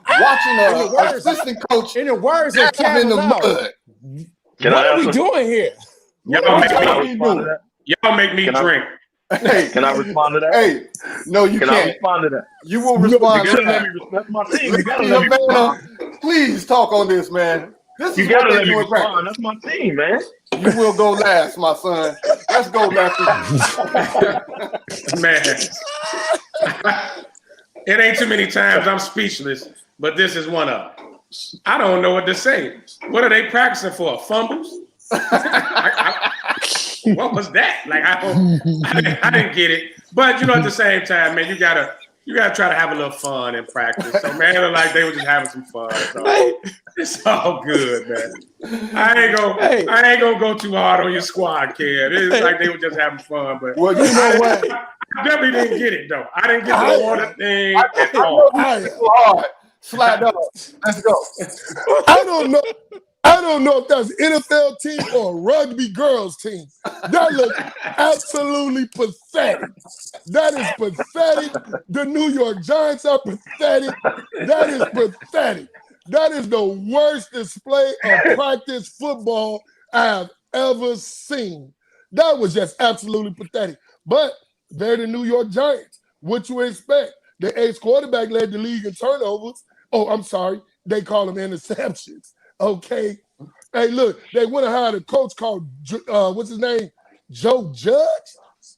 Watching an assistant coach In the words of dive in the Kevin, mud. Can what I are we answer? doing here? Y'all make me Can I- drink. Hey, Can I respond to that? hey, no, you Can I can't. respond to that? You will respond You to gotta let that. me respect my team. You gotta let me Savannah, respond. please talk on this, man. This You is what gotta they let me do in practice. respond. That's my team, man. You will go last, my son. Let's go, Lefty. Man. It ain't too many times I'm speechless, but this is one of them. I don't know what to say. What are they practicing for? Fumbles? What was that? Like I didn't get it. But you know, at the same time, man, you gotta try to have a little fun in practice. So man, it looked like they were just having some fun. So it's all good, man. I ain't gonna go too hard on your squad, kid. It's like they were just having fun. But Well, you know what? I definitely didn't get it though. I didn't get the water thing at I all. know you too hard. Slide up. Let's go. I don't know if that's an NFL team or a rugby girls team. That looks absolutely pathetic. That is pathetic. The New York Giants are pathetic. That is pathetic. That is the worst display of practice football I have ever seen. That was just absolutely pathetic. But they're the New York Giants. What you expect? The ace quarterback led the league in turnovers. Oh, I'm sorry. They call them interceptions. Okay. Hey, look, they went and hired a coach called, what's his name? Joe Judge?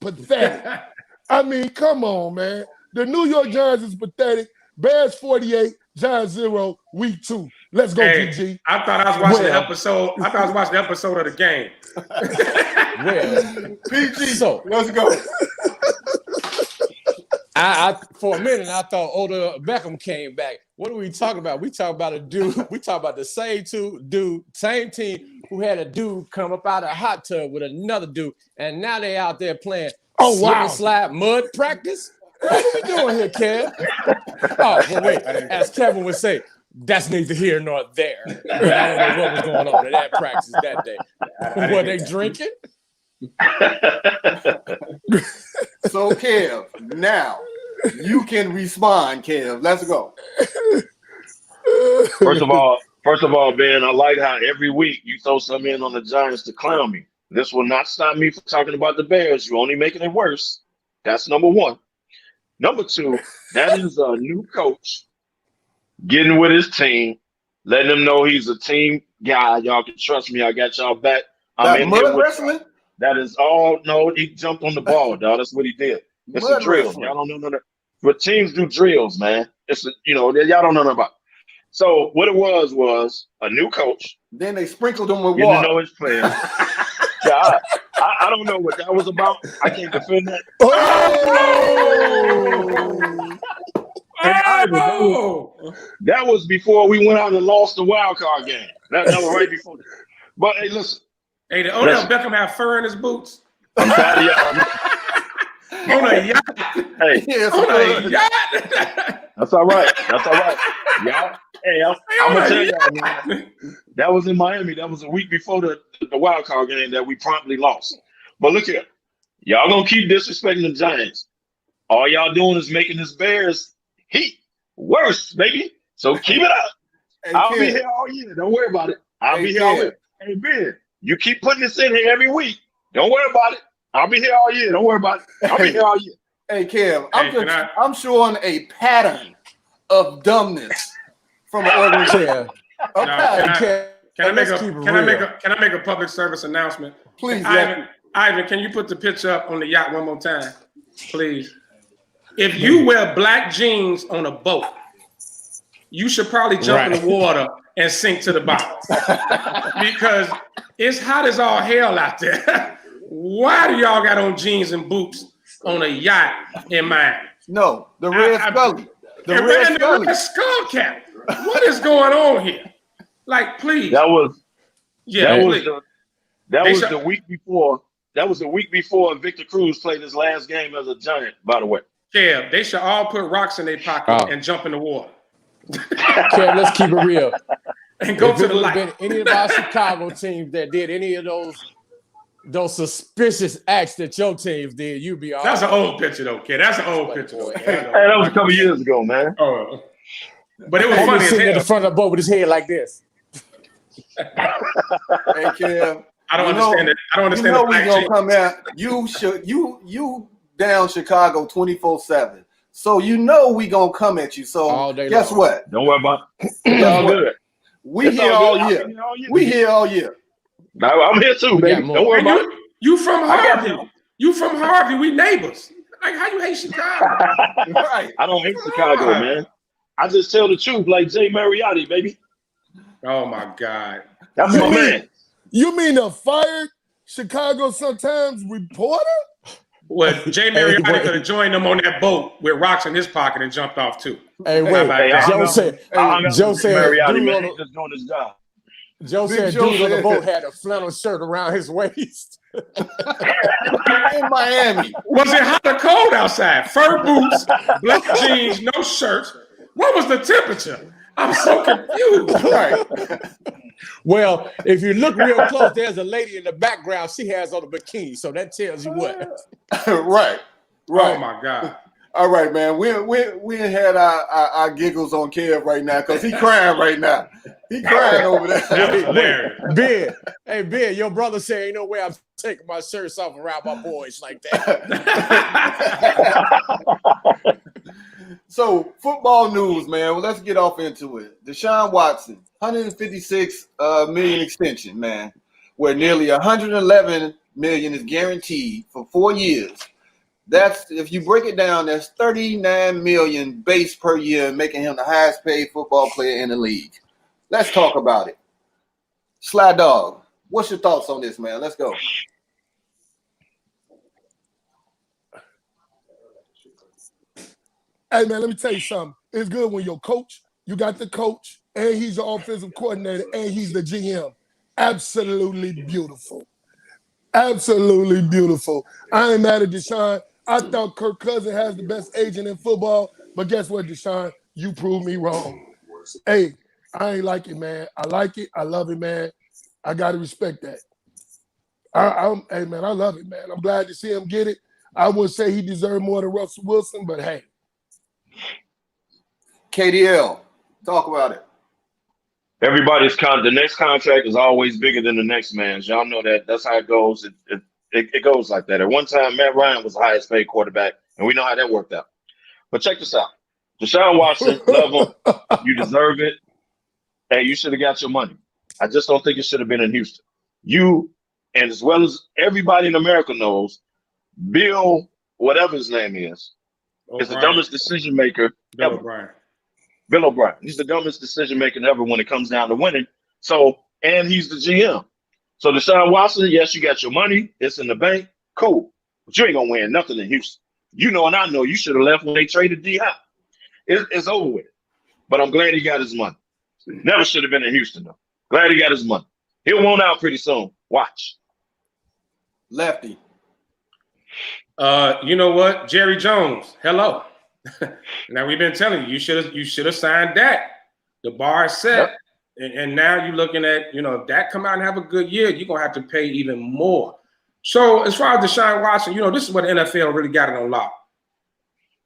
Pathetic. I mean, come on, man. The New York Giants is pathetic. Bears 48, Giants 0, week 2. Let's go, PG. I thought I was watching the episode. I thought I was watching the episode of the game. PG, So let's go. I for a minute I thought Odell Beckham came back. What are we talking about? We talk about a dude. We talk about the same team who had a dude come up out of a hot tub with another dude, and now they out there playing slip and slide mud practice. What are we doing here, Kev? Oh, well, wait. As Kevin would say, that's neither here nor there. I don't know what was going on in that practice that day. Were they drinking? So, Kev, now you can respond, Kev. Let's go. First of all, Ben, I like how every week you throw something in on the Giants to clown me. This will not stop me from talking about the Bears. You're only making it worse. That's number one. Number two, that is a new coach getting with his team, letting them know he's a team guy. Y'all can trust me. I got y'all back. That mud wrestling? That is all. No, he jumped on the ball, dog. That's what he did. It's Mud a drill. wrestling. Y'all don't know nothing. But teams do drills, man. It's y'all don't know nothing about. So what it was a new coach. Then they sprinkled them with Getting water. to know his players. Yeah, I don't know what that was about. I can't defend that. That was before we went out and lost the wild card game. That was right before that. But hey, listen. Hey, did Odell Beckham have fur in his boots? I'm tired of y'all. On a yacht. Hey, Yes, On sir. a yacht. that's all right. That's all right. Y'all, hey, I'm gonna tell y'all, man. That was in Miami. That was a week before the wild card game that we promptly lost. But look here, y'all gonna keep disrespecting the Giants. All y'all doing is making this Bears heat worse, baby. So keep it up. Hey, I'll be Kev. here all year. Don't worry about it. I'll Hey, be here all Kev. year. Hey, Ben, you keep putting this in here every week. Don't worry about it. I'll be here all year. Don't worry about it. I'll be here all year. Hey, Kev, Hey, I'm showing a pattern of dumbness from an organization. Kev, Can I let's keep it make a public service announcement? Please, Lefty. Ivan, can you put the picture up on the yacht one more time, please? If you wear black jeans on a boat, you should probably jump in the water and sink to the bottom because it's hot as all hell out there. Why do y'all got on jeans and boots on a yacht in Miami? No, the red Scully. The red skull cap. What is going on here? Like, please. That was please. the week before. That was the week before Victor Cruz played his last game as a Giant, by the way. Yeah, they should all put rocks in their pocket and jump in the water. Kev, let's keep it real. And go if to the it light. Been any of our Chicago teams that did any of those suspicious acts that your teams did, you'd be all That's an old picture, though, kid. That's an old picture, though. Hey, that was a couple years ago, man. Oh, but it was He funny was as sitting at hell. the front of the boat with his head like this. Hey, Kev. I don't understand it. I don't understand You know the we black gonna jeans. come out. You down Chicago 24/7. So you know we gonna come at you. So All day guess long. what? Don't worry about it. Guess All what? good. We It's here all all good. year. I'll be here all year. We here all year. I'm here too, We baby. got more. Don't worry And about it. you from I got Harvey. You from Harvey. We neighbors. Like, how you hate Chicago? Right. I don't hate Come Chicago, on. man. I just tell the truth like Jay Mariotti, baby. Oh, my God. That's You my mean- man. You mean a fired Chicago Sun-Times reporter? Well, Jay Mariotti wait. could have joined them on that boat with rocks in his pocket and jumped off, too. Hey, How wait. about Hey, that? Joe said, Joe said, Mariotti, dude man, on he's the, just doing his job. Joe Big said, Joe dude on the said- boat had a flannel shirt around his waist. In Miami. Was it hot or cold outside? Fur boots, black jeans, no shirt. What was the temperature? I'm so confused. Right. Well, if you look real close, there's a lady in the background. She has on a bikini, so that tells you what. Right. Right. Oh, my God. All right, man. We had our giggles on Kev right now because he crying right now. He crying over That there. was hilarious. Ben, hey Ben, your brother said, ain't no way I'm taking my shirts off around my boys like that. So football news, man. Well, let's get off into it. Deshaun Watson, 156 million extension, man, where nearly 111 million is guaranteed for 4 years. That's, if you break it down, that's 39 million base per year, making him the highest paid football player in the league. Let's talk about it. Sly Dog, what's your thoughts on this, man? Let's go. Hey, man, let me tell you something. It's good when your coach, you got the coach, and he's the offensive coordinator, and he's the GM. Absolutely beautiful. Absolutely beautiful. I ain't mad at Deshaun. I thought Kirk Cousins has the best agent in football, but guess what, Deshaun? You proved me wrong. Hey, I ain't like it, man. I like it. I love it, man. I got to respect that. Hey, man, I love it, man. I'm glad to see him get it. I wouldn't say he deserved more than Russell Wilson, but hey. KDL, talk about it. Everybody's the next contract is always bigger than the next man's. Y'all know that. That's how it goes. It goes like that. At one time, Matt Ryan was the highest paid quarterback, and we know how that worked out. But check this out. Deshaun Watson, love him. You deserve it. Hey, you should have got your money. I just don't think it should have been in Houston. You, and as well as everybody in America knows, Bill, whatever his name is the dumbest decision maker Bill ever. O'Brien. Bill O'Brien. He's the dumbest decision maker ever when it comes down to winning. So, and he's the GM. So Deshaun Watson, yes, you got your money. It's in the bank. Cool. But you ain't going to win nothing in Houston. You know, and I know you should have left when they traded D-Hop. It's over with. But I'm glad he got his money. Never should have been in Houston, though. Glad he got his money. He'll want out pretty soon. Watch. Lefty. You know what? Jerry Jones, hello. Now we've been telling you, you should have signed Dak. The bar is set. Yep. And now you're looking at, if Dak come out and have a good year, you're going to have to pay even more. So as far as Deshaun Watson, this is what the NFL really got it on lock.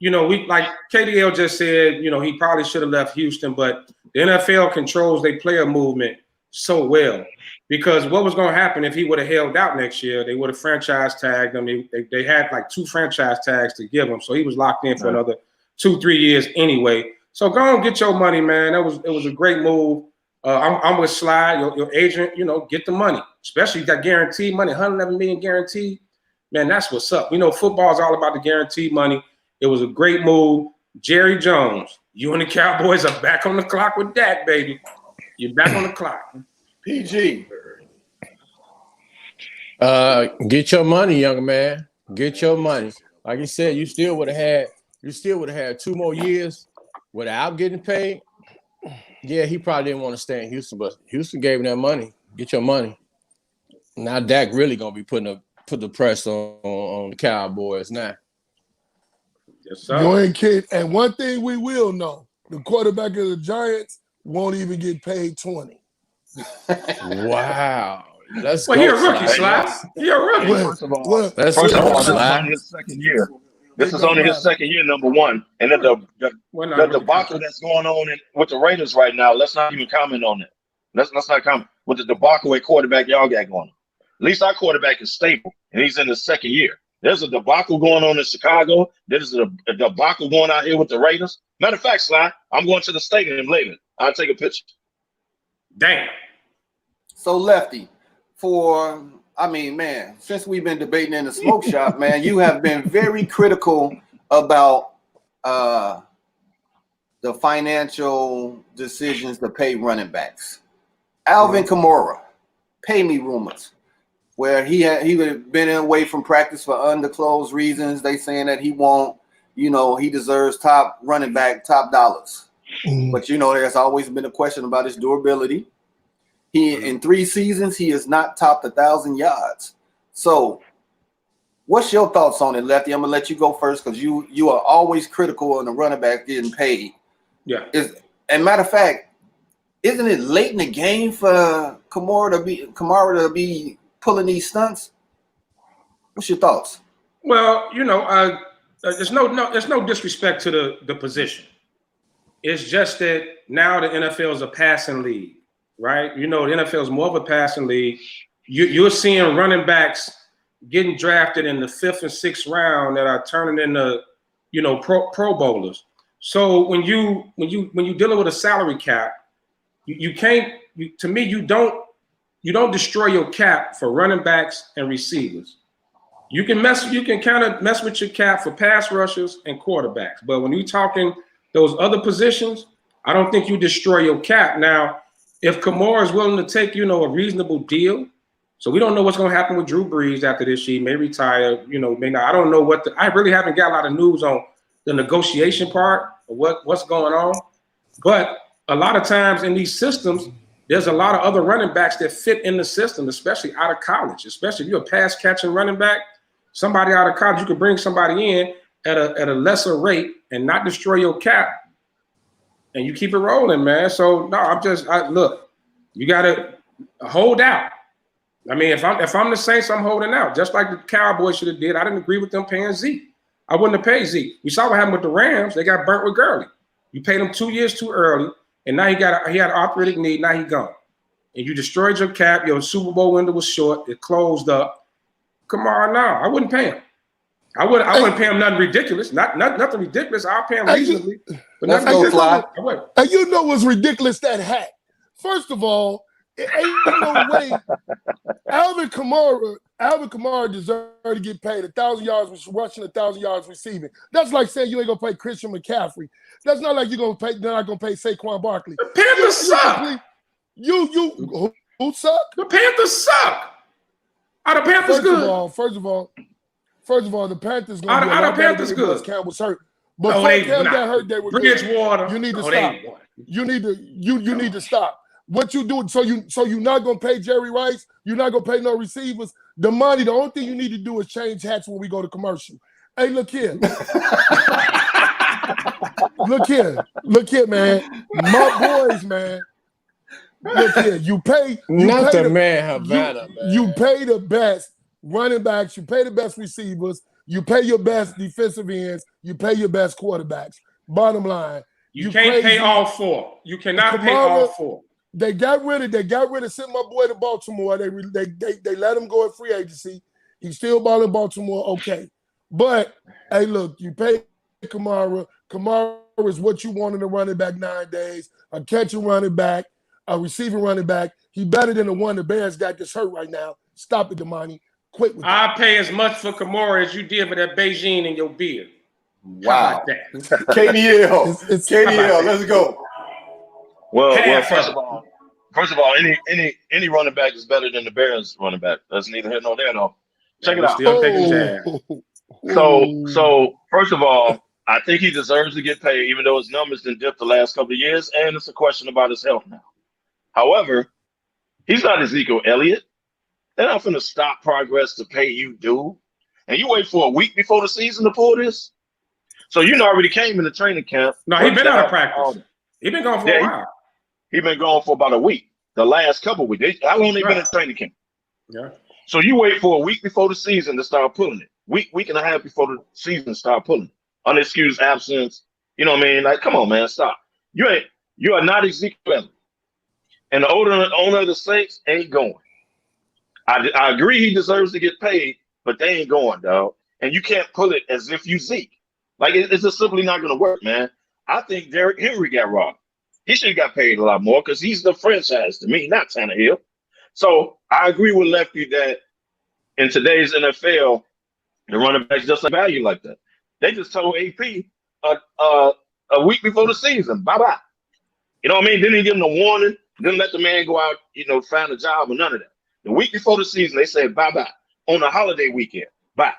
We like KDL just said, he probably should have left Houston, but the NFL controls their player movement so well. Because what was going to happen if he would have held out next year? They would have franchise tagged him. They had like 2 franchise tags to give him, so he was locked in for another 2-3 years anyway. So go and get your money, man. It was a great move. I'm with Sly, your agent. Get the money, especially that guaranteed money, $111 million guaranteed. Man, that's what's up. Football is all about the guaranteed money. It was a great move. Jerry Jones, you and the Cowboys are back on the clock with Dak, baby. You're back on the clock. PG. Get your money, young man. Get your money. Like you said, you still would have had 2 more years without getting paid. Yeah, he probably didn't want to stay in Houston, but Houston gave him that money. Get your money. Now Dak really gonna be put the press on the Cowboys now. Yes, sir. You ain't kidding. And one thing we will know: the quarterback of the Giants won't even get paid $20. Wow. Let's go. You're a rookie, Sly. You're a rookie. First of all, this is only his second year. This is only his second year, number one. And then the debacle that's going on with the Raiders right now, let's not even comment on it. Let's not comment with the debacle at quarterback y'all got going on. At least our quarterback is stable, and he's in his second year. There's a debacle going on in Chicago. There's a debacle going out here with the Raiders. Matter of fact, Sly, I'm going to the stadium later. I'll take a picture. Damn. So, Lefty, since we've been debating in the smoke shop, man, you have been very critical about the financial decisions to pay running backs. Alvin Kamara, pay me rumors, where he would have been away from practice for undisclosed reasons. They saying that he won't, he deserves top running back, top dollars. But there's always been a question about his durability. In 3 seasons, he has not topped 1,000 yards. So, what's your thoughts on it, Lefty? I'm gonna let you go first because you are always critical on the running back getting paid. Yeah. And matter of fact, isn't it late in the game for Kamara to be pulling these stunts? What's your thoughts? Well, there's no disrespect to the position. It's just that now the NFL is a passing league. Right, the NFL is more of a passing league. You're seeing running backs getting drafted in the 5th and 6th round that are turning into, pro bowlers. So when you're dealing with a salary cap, you can't. To me, you don't destroy your cap for running backs and receivers. You can kind of mess with your cap for pass rushers and quarterbacks, but when you're talking those other positions, I don't think you destroy your cap now. If Kamara is willing to take, a reasonable deal, so we don't know what's going to happen with Drew Brees after this year. He may retire, may not. I don't know I really haven't got a lot of news on the negotiation part of what's going on. But a lot of times in these systems, there's a lot of other running backs that fit in the system, especially out of college. Especially if you're a pass catching running back, somebody out of college, you could bring somebody in at a lesser rate and not destroy your cap. And you keep it rolling, man. So no, look, you gotta hold out. I mean, if I'm the Saints, I'm holding out. Just like the Cowboys should have did. I didn't agree with them paying Zeke. I wouldn't have paid Zeke. We saw what happened with the Rams. They got burnt with Gurley. You paid him 2 years too early, and now he had an arthritic knee. Now he gone. And you destroyed your cap. Your Super Bowl window was short. It closed up. Come on now. I wouldn't pay him. I wouldn't pay him nothing ridiculous. Nothing ridiculous. I'll pay him reasonably. But nothing ridiculous. And you know what's ridiculous? That hat. First of all, it ain't no way Alvin Kamara deserves to get paid 1,000 yards rushing, 1,000 yards receiving. That's like saying you ain't gonna pay Christian McCaffrey. That's not like they're not gonna pay Saquon Barkley. The Panthers suck. Who suck? The Panthers suck. Are the Panthers good? First of all, the Panthers gonna are the Panthers good? Campbell's hurt. Before Cam got hurt, they were Bridgewater. You need to stop. You need to stop. what you do, so you're not gonna pay Jerry Rice, you're not gonna pay no receivers. Damani, the only thing you need to do is change hats when we go to commercial. Hey, look here. Look here, man. My boys, man. Look here, you pay Havana, man. You pay the best running backs, you pay the best receivers, you pay your best defensive ends, you pay your best quarterbacks. Bottom line, you can't pay all four. You cannot pay all four. They got rid of sent my boy to Baltimore. They let him go at free agency. He's still balling in Baltimore, okay. But hey, look, you pay Kamara. Kamara is what you want in a running back nowadays. A catching running back, a receiving running back. He better than the one the Bears got that's hurt right now. Stop it, Damani. Quit with that. I pay as much for Kamara as you did for that Beijing in your beard. Wow. KDL. KDL, let's go. Well, first of all, any running back is better than the Bears running back. That's neither here nor there, though. Check it out. So first of all, I think he deserves to get paid, even though his numbers didn't dip the last couple of years, and it's a question about his health now. However, he's not Ezekiel Elliott. They're not going to stop progress to pay you, dude. And you wait for a week before the season to pull this? So you already came in the training camp. No, he's been out of practice. He's been gone for a while. He's been gone for about a week. The last couple of weeks. How long they been in training camp? Yeah. So you wait for a week before the season to start pulling it. Week and a half before the season start pulling it. Unexcused absence. You know what I mean? Like, come on, man, stop. You are not Ezekiel Elliott. And the owner of the Saints ain't going. I agree he deserves to get paid, but they ain't going, dog. And you can't pull it as if you Zeke. Like, it's just simply not going to work, man. I think Derrick Henry got robbed. He should have got paid a lot more because he's the franchise to me, not Tannehill. So I agree with Lefty that in today's NFL, the running backs just like value like that. They just told AP a week before the season, bye-bye. You know what I mean? Didn't give him a warning. Didn't let the man go out, find a job or none of that. The week before the season, they said bye-bye. On a holiday weekend, bye.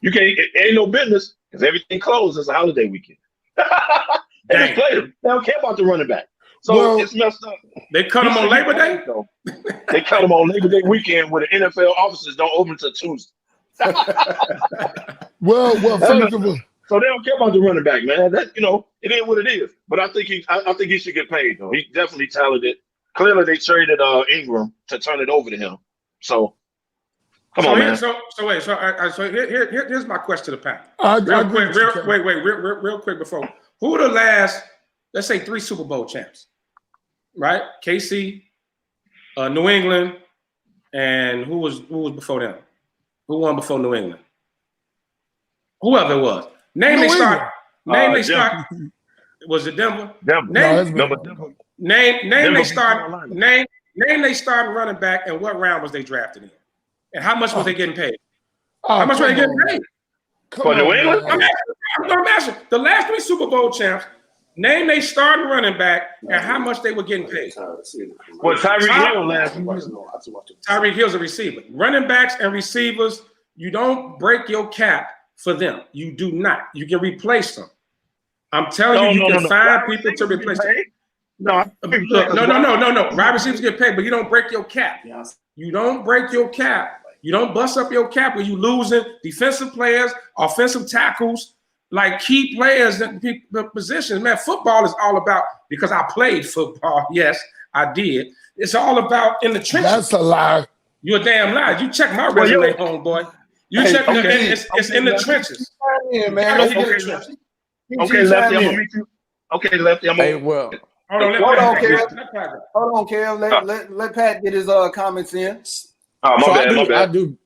You can't, it ain't no business because everything closed. It's a holiday weekend. They just played him. They don't care about the running back. So it's messed up. They cut him on Labor Day? They cut him on Labor Day weekend where the NFL offices don't open until Tuesday. well, first of all. So they don't care about the running back, man. That it is what it is. But I think he should get paid though. He's definitely talented. Clearly, they traded Ingram to turn it over to him. So, come on, man. So here's my question to the panel. Real quick before. Who are the last, let's say, 3 Super Bowl champs? Right? KC, New England, and who was before them? Who won before New England? Whoever it was. Name they start. Was it Denver? Name they starting running back, and what round was they drafted in? And how much was they getting paid? How much were they getting paid? For New England? I'm going to ask you. The last 3 Super Bowl champs, name they starting running back and how much they were getting paid. Well, Tyreek Hill last year. Tyreek Hill's a receiver. Running backs and receivers, you don't break your cap for them. You do not. You can replace them. I'm telling you, you can find people to replace them. No. Wide receivers get paid, but you don't break your cap. You don't break your cap. You don't bust up your cap when you losing defensive players, offensive tackles, like key players in the positions. Man, football is all about, because I played football. Yes, I did. It's all about in the trenches. That's a lie. You're a damn lie. You check my resume, homeboy. You check it's in the trenches. Yeah, man. Okay, Lefty, I'm gonna meet you. Okay, Lefty, I'm gonna. Hey, well. Hold on, Kev. Let Pat get his comments in. Oh, my bad.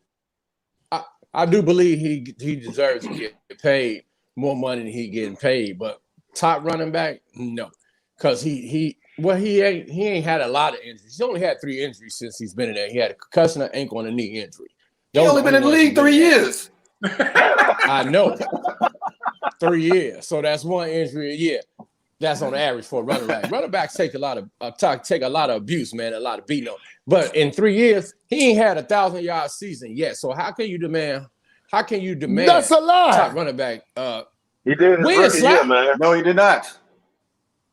I do believe he deserves to get paid more money than he getting paid, but top running back, no, because he ain't had a lot of injuries. He's only had 3 injuries since he's been in there. He had a concussion, an ankle, and a knee injury. He only been in the league 3 years. I know, 3 years. So that's 1 injury a year. That's on average for a running back. Running backs take a lot of abuse, man, a lot of beating on. But in 3 years, he ain't had a 1,000-yard season yet. So how can you demand? That's a lie. Top running back. He did. Man. No, he did not.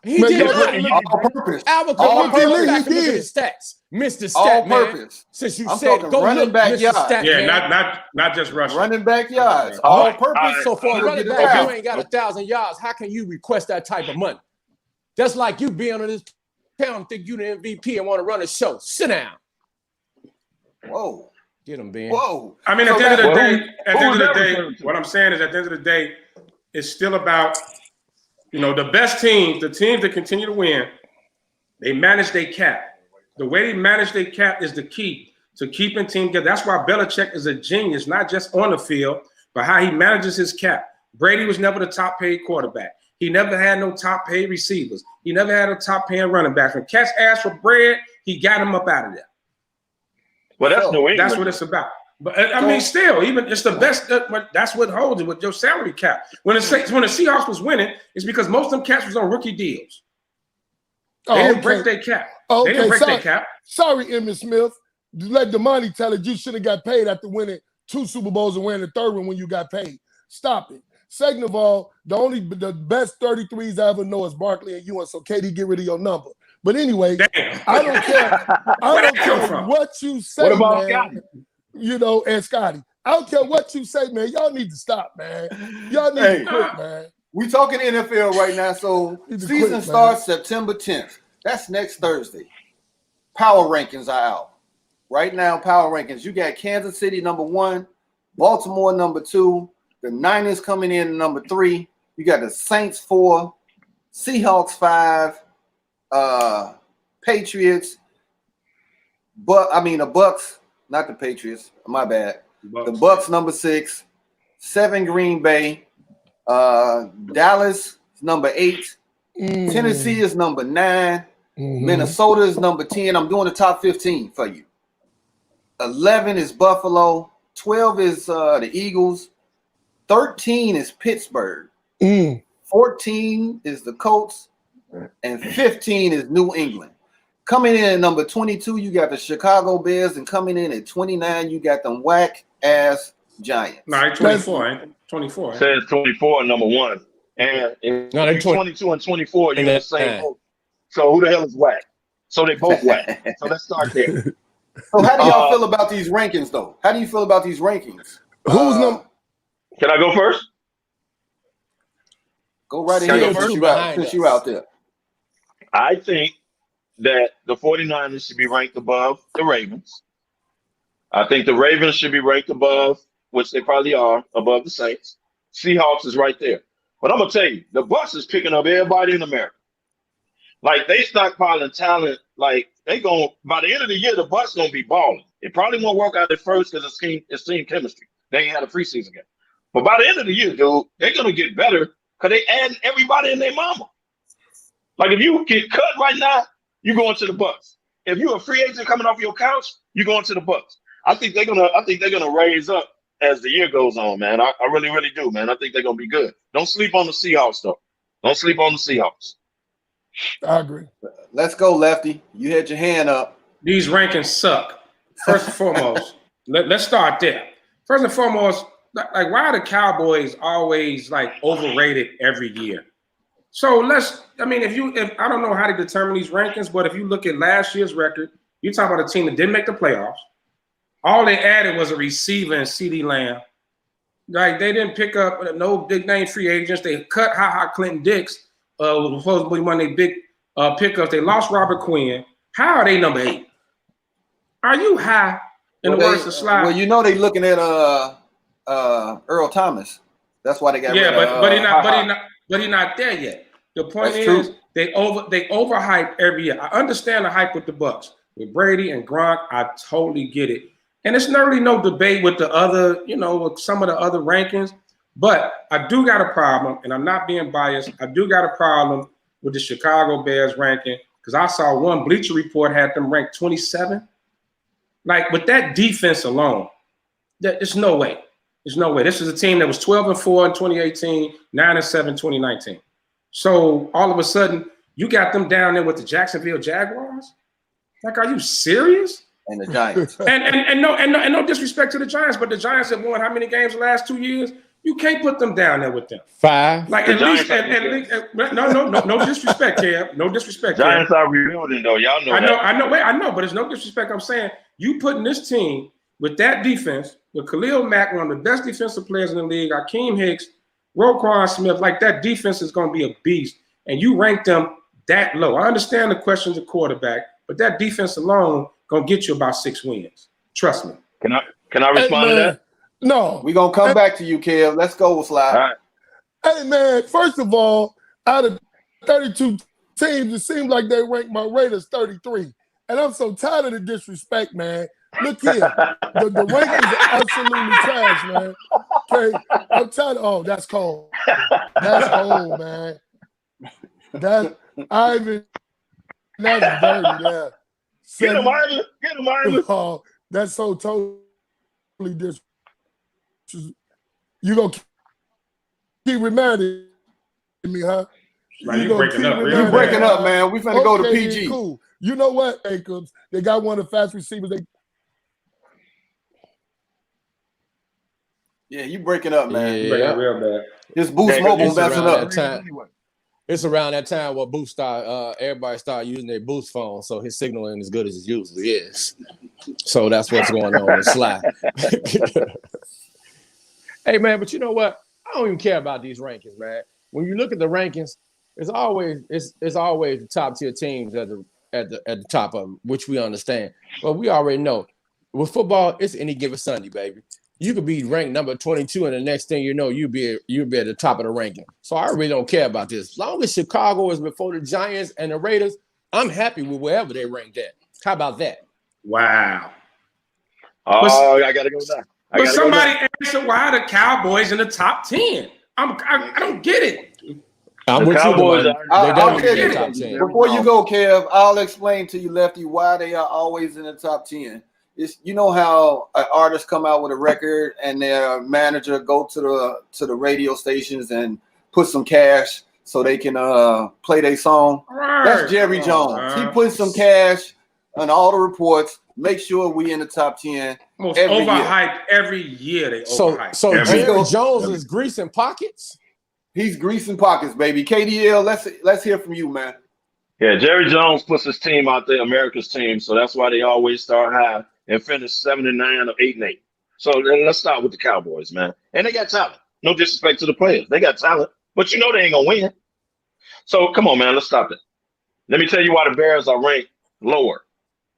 He Man, did y'all not. look- All purpose. Alvin All Kamara, go purpose. back and He look at did. the stats. Mr. All Stat, man. purpose. Since you I'm said, talking go running look, back Mr. yards. Stat, Yeah, man. not just rushing. Running back yards. Okay. All right. purpose. So for a He'll running get it back, out. you ain't got 1,000 yards. How can you request that type of money? That's like you being on this town, think you the MVP and want to run a show. Sit down. Whoa. Get him, Ben. Whoa. I mean, So at the end of the Well, day, who was that referring to? what I'm saying is at the end of the day, it's still about, the best teams, the teams that continue to win, they manage their cap. The way they manage their cap is the key to keeping team together. That's why Belichick is a genius, not just on the field, but how he manages his cap. Brady was never the top paid quarterback. He never had no top paid receivers. He never had a top paid running back. When cats asked for bread, he got him up out of there. Well, that's New England. That's what it's about. But I mean, still, even it's the best. That's what holds it with your salary cap. When the Seahawks was winning, it's because most of them cats was on rookie deals. They didn't break their cap. They didn't break their cap. Sorry, Emmitt Smith. Let Damani tell it. You should have got paid after winning 2 Super Bowls and winning the third one when you got paid. Stop it. Second of all, the best 33s I ever know is Barkley and Ewan. So KD, get rid of your number. But anyway, Damn. I don't care. I don't care what you say, What about man. And Scotty. I don't care what you say, man. Y'all need to stop, man. Y'all need to quit, man. We talking NFL right now, so season starts September 10th. That's next Thursday. Power rankings are out. Right now, power rankings. You got Kansas City number 1, Baltimore number 2, the Niners coming in number 3. You got the Saints 4, Seahawks 5, Patriots. The Bucks, not the Patriots. My bad. The Bucks number 6, 7 Green Bay, Dallas number 8, Tennessee is number 9, Minnesota is number 10. I'm doing the top 15 for you. 11 is Buffalo, 12 is the Eagles, 13 is Pittsburgh, 14 is the Colts, and 15 is New England. Coming in at number 22, you got the Chicago Bears, and coming in at 29, you got them whack-ass Giants. No, 24, 24. Says 24 number 1. And if No, they're 22 and 24, you're in the and same boat. So who the hell is whack? So they both whack. So let's start there. So how do y'all feel about these rankings, though? How do you feel about these rankings? Who's number? Can I go first? Go right Can I ahead go first? since you out there. I think that the 49ers should be ranked above the Ravens. I think the Ravens should be ranked above, which they probably are, above the Saints. Seahawks is right there. But I'm going to tell you, the Bucs is picking up everybody in America. Like, they stockpiling talent. Like, they going by the end of the year, the Bucs going to be balling. It probably won't work out at first because it's team chemistry. They ain't had a preseason game. But by the end of the year, dude, they're going to get better because they adding everybody and their mama. Like, if you get cut right now, you going to the Bucs. If you're a free agent coming off your couch, you going to the Bucs. I think they're gonna raise up as the year goes on, man. I really, really do, man. I think they're gonna be good. Don't sleep on the Seahawks, though. Don't sleep on the Seahawks. I agree. Let's go, Lefty. You had your hand up. These rankings suck. First and foremost, let's start there. First and foremost, like, why are the Cowboys always like overrated every year? So if I don't know how to determine these rankings, but if you look at last year's record, you talk about a team that didn't make the playoffs. All they added was a receiver and CeeDee Lamb. Like, they didn't pick up no big name free agents. They cut Clinton Dix, was supposed to be one of their big pickups. They lost Robert Quinn. How are they number 8? Are you high in the words of slide? Well, they looking at Earl Thomas. That's why they got rid of, but he's not there yet. The point That's is true. they overhype every year. I understand the hype with the Bucs. With Brady and Gronk, I totally get it. And it's not really no debate with the other, with some of the other rankings. But I do got a problem, and I'm not being biased. I do got a problem with the Chicago Bears ranking because I saw one Bleacher Report had them ranked 27. Like, with that defense alone, there's no way. There's no way. This is a team that was 12-4 in 2018, 9-7 in 2019. So all of a sudden, you got them down there with the Jacksonville Jaguars? Like, are you serious? And the Giants. and no disrespect to the Giants, but the Giants have won how many games the last 2 years? You can't put them down there with them. 5. Like The at least, Giants no disrespect, Kev. No disrespect, Kev. Giants are rebuilding though. Y'all know that. I know, but it's no disrespect. I'm saying you putting this team with that defense, with Khalil Mack, one of the best defensive players in the league, Akeem Hicks, Roquan Smith, like that defense is going to be a beast, and you rank them that low. I understand the questions of quarterback, but that defense alone going to get you about 6 wins. Trust me. Can I respond to that? No. We're going to come back to you, Kev. Let's go, Sly. All right. Hey, man, first of all, out of 32 teams, it seems like they ranked my Raiders 33. And I'm so tired of the disrespect, man. Look here. The rankings are absolutely trash, man. Okay, I'm tired of, oh, that's cold. That's cold, man. That's dirty there. Get him, Ivan. Get him, Ivan. Oh, that's so totally disrespectful. You gonna keep reminding me, huh? Right, you breaking up. You breaking up, man. We finna go to PG. Cool. You know what, Jacobs? They got one of the fast receivers. Yeah, you breaking up, man. Yeah. Breaking real bad. This Boost Mobile messing up. It's around that time where Boost everybody started using their Boost phone, so his signal ain't as good as it usually is. So that's what's going on with Sly. Hey, man, but you know what? I don't even care about these rankings, man. When you look at the rankings, it's always the top tier teams at the top of them, which we understand. But we already know with football, it's any given Sunday, baby. You could be ranked number 22, and the next thing you know, you'll be at the top of the ranking. So I really don't care about this. As long as Chicago is before the Giants and the Raiders, I'm happy with wherever they ranked at. How about that? Wow. Oh, I gotta go now. But somebody answer why the Cowboys in the top 10. I don't get it. I'm with Cowboys you. I'll tell you, top 10. before you go, Kev, I'll explain to you, Lefty, why they are always in the top 10. It's, you know how an artist come out with a record and their manager go to the radio stations and put some cash so they can play their song. That's Jerry Jones. He put some cash on all the reports. Make sure we in the top 10. Most overhyped every year. They overhyped. So Jerry Jones is greasing pockets. He's greasing pockets, baby. KDL, let's hear from you, man. Yeah, Jerry Jones puts his team out there, America's team, so that's why they always start high and finish 7-9 or 8-8. So let's start with the Cowboys, man. And they got talent. No disrespect to the players. They got talent, but you know they ain't gonna win. So come on, man, let's stop it. Let me tell you why the Bears are ranked lower.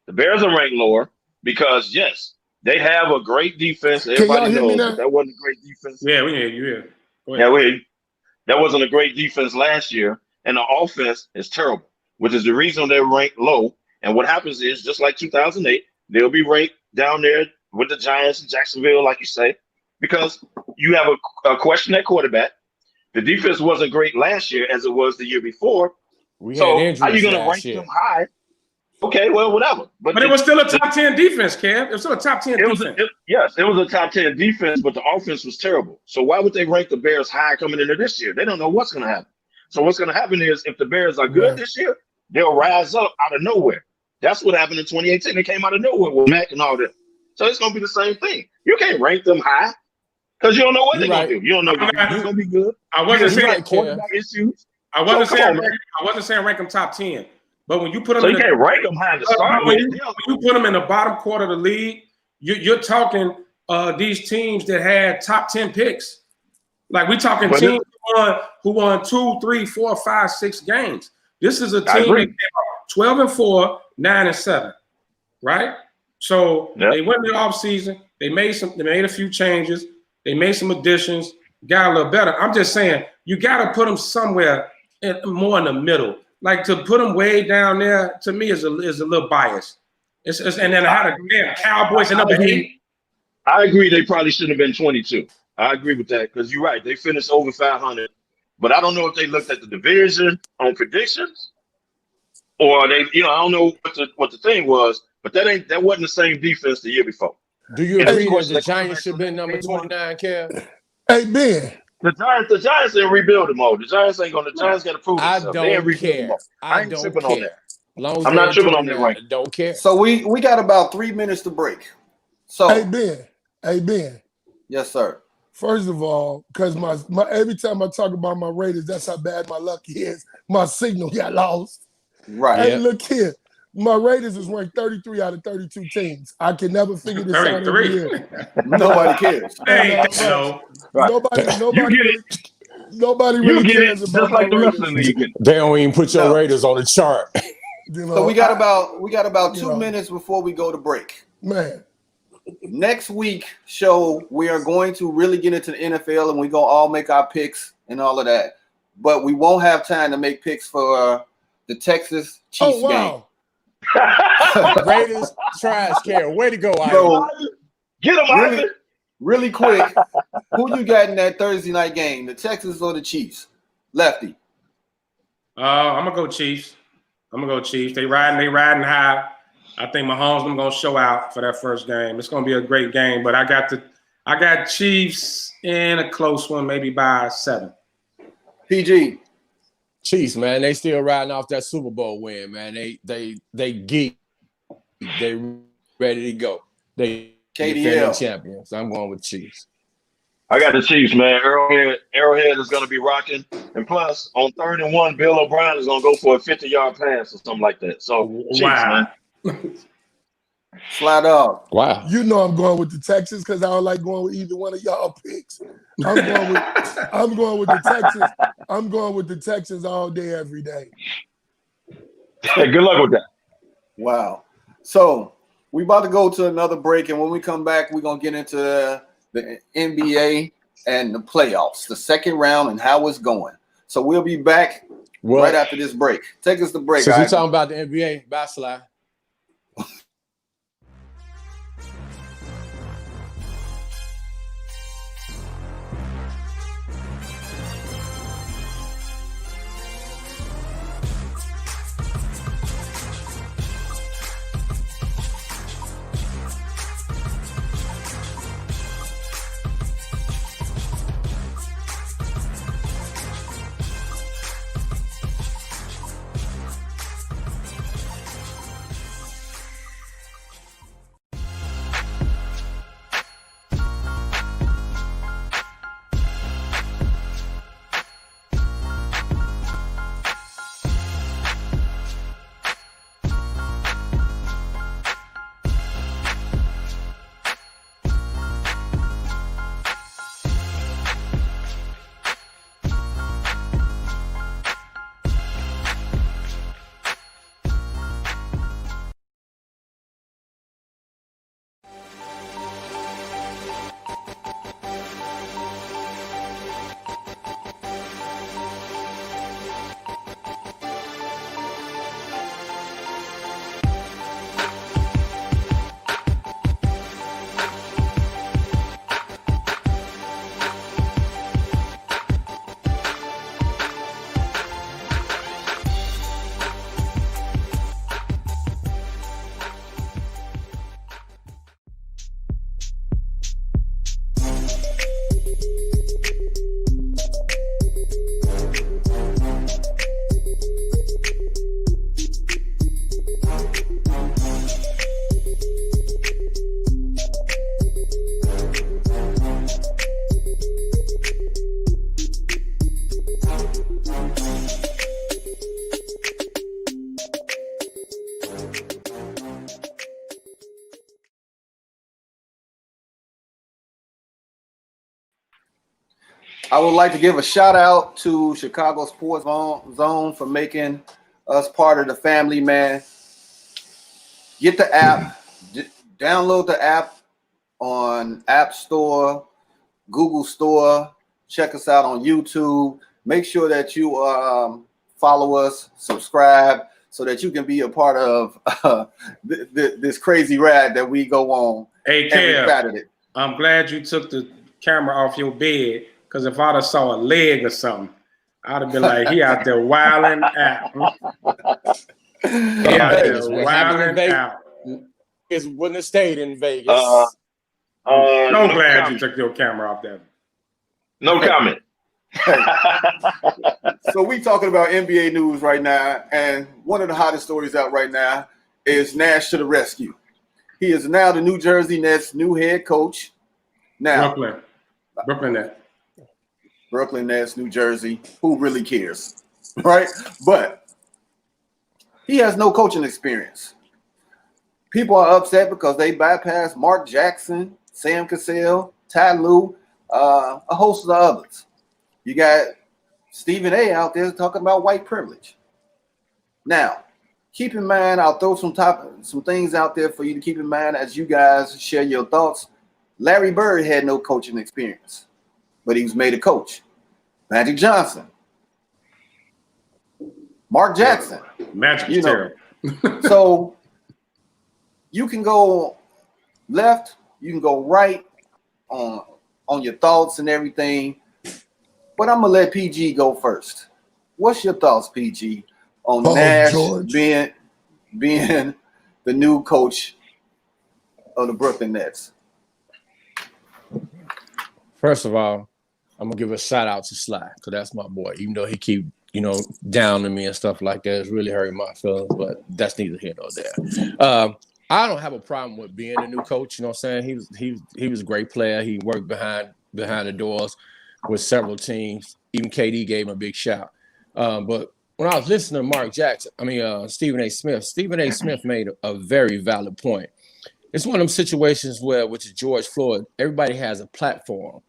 The Bears are ranked lower because, yes, they have a great defense. Everybody knows that wasn't a great defense. Yeah, we hear you. Yeah, that wasn't a great defense last year, and the offense is terrible, which is the reason they're ranked low. And what happens is, just like 2008, they'll be ranked down there with the Giants and Jacksonville, like you say, because you have a question at quarterback. The defense wasn't great last year as it was the year before. So are you going to rank them high? Okay, well, whatever. But it was still a top 10 defense, Kev. It was still a top 10 defense. Yes, it was a top 10 defense, but the offense was terrible. So why would they rank the Bears high coming into this year? They don't know what's going to happen. So what's going to happen is if the Bears are good this year, they'll rise up out of nowhere. That's what happened in 2018. They came out of nowhere with Mac and all that. So it's going to be the same thing. You can't rank them high because you don't know what they're going to do. You don't know if it's going to be good. I wasn't saying quarterback issues. I wasn't saying rank them top 10. But when you put them, so you can't rank them high to start with. When you put them in the bottom quarter of the league, you're talking these teams that had top 10 picks. Like we're talking teams who won 2, 3, 4, 5, 6 games. This is a team that came out 12-4, 9-7, right? So they went in the offseason. They made a few changes. They made some additions. Got a little better. I'm just saying you got to put them somewhere more in the middle. Like to put them way down there to me is a little biased. And then how the Cowboys at number 8. I agree. They probably shouldn't have been 22. I agree with that because you're right. They finished over 500, but I don't know if they looked at the division on predictions or they, I don't know what the thing was. But that wasn't the same defense the year before. Do you agree that the Giants should have been number 29, Kev? Hey, Ben. The Giants in rebuilding mode. The Giants got to prove themselves. I don't care. I ain't tripping on that. I'm not tripping on that right. Don't care. So we got about 3 minutes to break. So Hey Ben. Yes, sir. First of all, because my every time I talk about my Raiders, that's how bad my luck is. My signal got lost. Right. Hey, look here. My Raiders is ranked 33 out of 32 teams. I can never figure this out every year. Nobody cares. Hey, no. Nobody You really get cares it about just like my the rest of Raiders. the league. They don't even put your No. Raiders on the chart. You know, So we got about 2 know. minutes before we go to break. Man. Next week show, we are going to really get into the NFL and we're going to all make our picks and all of that. But we won't have time to make picks for the Texas Chiefs game. Raiders trash can. Way to go, Ivan. So, Get him, Ivan. really quick, who you got in that Thursday night game, the Texans or the Chiefs? Lefty. I'm gonna go Chiefs. They riding high. I think Mahomes them gonna show out for that first game. It's gonna be a great game, but I got Chiefs in a close one, maybe by 7. PG. Chiefs, man, they still riding off that Super Bowl win, man. They geek. They ready to go. They defending champions. I'm going with Chiefs. I got the Chiefs, man. Arrowhead is going to be rocking. And plus, on 3rd and 1, Bill O'Brien is going to go for a 50-yard pass or something like that. So, Chiefs, man. Slide off. Wow. You know I'm going with the Texans because I don't like going with either one of y'all picks. I'm going with the Texans. I'm going with the Texans all day, every day. Hey, good luck with that. Wow. So we about to go to another break, and when we come back, we're gonna get into the NBA and the playoffs, the second round, and how it's going. So we'll be back right after this break. Take us to break. Since we're talking about the NBA, bye, Sly. I would like to give a shout out to Chicago SportsZone for making us part of the family, man. Get the app, download the app on App Store, Google Store. Check us out on YouTube. Make sure that you follow us, subscribe, so that you can be a part of this crazy ride that we go on. Hey, Kev, I'm glad you took the camera off your bed, because if I'd have saw a leg or something, I'd have been like, he out there wilding out. He out there wilding out. It wouldn't have stayed in Vegas. I'm glad you took your camera off that. No comment. So we talking about NBA news right now, and one of the hottest stories out right now is Nash to the rescue. He is now the New Jersey Nets' new head coach. Now, Brooklyn. Brooklyn Nets. Brooklyn Nets, New Jersey. Who really cares, right? But he has no coaching experience. People are upset because they bypassed Mark Jackson, Sam Cassell, Ty Lue, a host of others. You got Stephen A. out there talking about white privilege. Now, keep in mind, I'll throw some things out there for you to keep in mind as you guys share your thoughts. Larry Bird had no coaching experience, but he was made a coach. Magic Johnson, Mark Jackson. Magic is terrible. So you can go left, you can go right on your thoughts and everything, but I'm gonna let PG go first. What's your thoughts, PG, on Nash being the new coach of the Brooklyn Nets? First of all, I'm gonna give a shout out to Sly, because that's my boy. Even though he keep, down to me and stuff like that, it's really hurting my feelings, but that's neither here nor there. I don't have a problem with being a new coach. You know what I'm saying? He was a great player. He worked behind the doors with several teams. Even KD gave him a big shout. But when I was listening to Stephen A. Smith made a very valid point. It's one of them situations where, with George Floyd, everybody has a platform.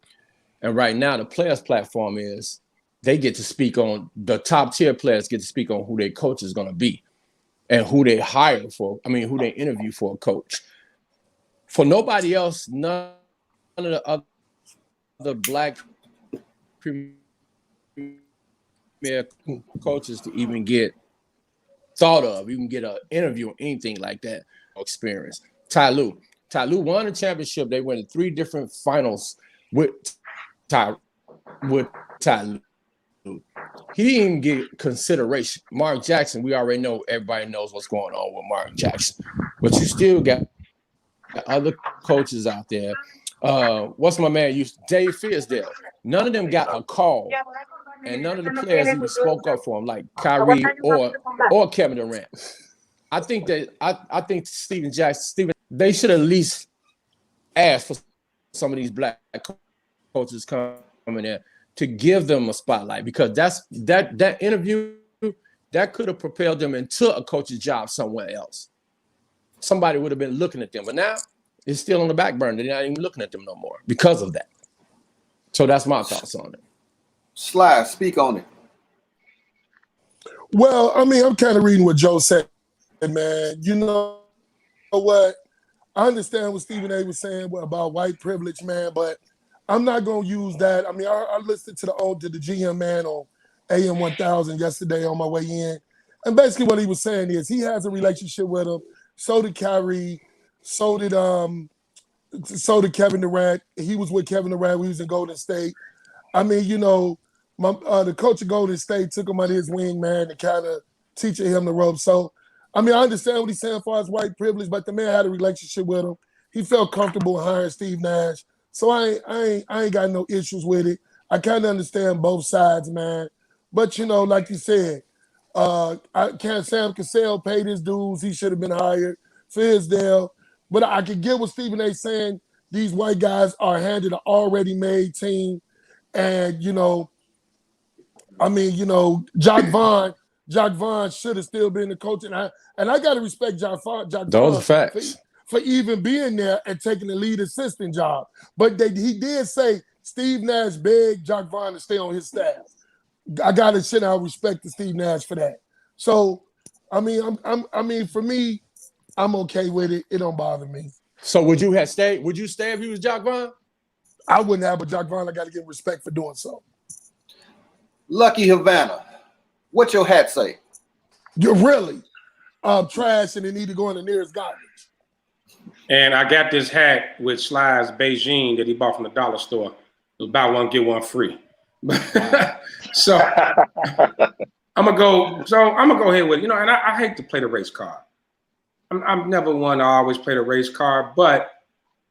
And right now, the players' platform is they get to speak on, the top tier players get to speak on who their coach is going to be and who they hire for, who they interview for a coach. For nobody else, none of the other black premier coaches to even get thought of, even get an interview or anything like that experience. Ty Lue won a championship. They went to 3 different finals with Ty Lue. He didn't even get consideration. Mark Jackson, we already know, everybody knows what's going on with Mark Jackson. But you still got other coaches out there. What's my man used? Dave Fizdale. None of them got a call. And none of the players even spoke up for him, like Kyrie or Kevin Durant. I think Stephen Jackson, they should at least ask for some of these black coaches coming in to give them a spotlight, because that interview that could have propelled them into a coach's job somewhere else. Somebody would have been looking at them, but now it's still on the back burner. They're not even looking at them no more because of that. So that's my thoughts on it. Sly, speak on it. Well, I'm kind of reading what Joe said, man. You know what? I understand what Stephen A. was saying about white privilege, man, but I'm not going to use that. I listened to the GM man on AM 1000 yesterday on my way in. And basically what he was saying is he has a relationship with him. So did Kyrie. So did Kevin Durant. He was with Kevin Durant when he was in Golden State. The coach of Golden State took him under his wing, man, and kind of teaching him the ropes. So, I understand what he's saying as far as white privilege, but the man had a relationship with him. He felt comfortable hiring Steve Nash. So I ain't got no issues with it. I kind of understand both sides, man. But, like you said, Sam Cassell paid his dues. He should have been hired. Fizdale. But I could get what Stephen A. saying. These white guys are handed an already made team. And, Jacques Vaughn should have still been the coach. And I got to respect Jacques Vaughn. Those are facts. For even being there and taking the lead assistant job. But he did say Steve Nash begged Jacques Vaughn to stay on his staff. I got to send out respect to Steve Nash for that. So, for me, I'm okay with it. It don't bother me. So would you have stayed? Would you stay if he was Jacques Vaughn? I wouldn't have, but Jacques Vaughn, I got to give respect for doing so. Lucky Havana, what your hat say? You're really trash and it need to go in the nearest garbage. And I got this hat with Sly's Beijing that he bought from the dollar store. It was buy one, get one free. So I'm gonna go ahead with, and I hate to play the race card. I'm never one to always play the race card, but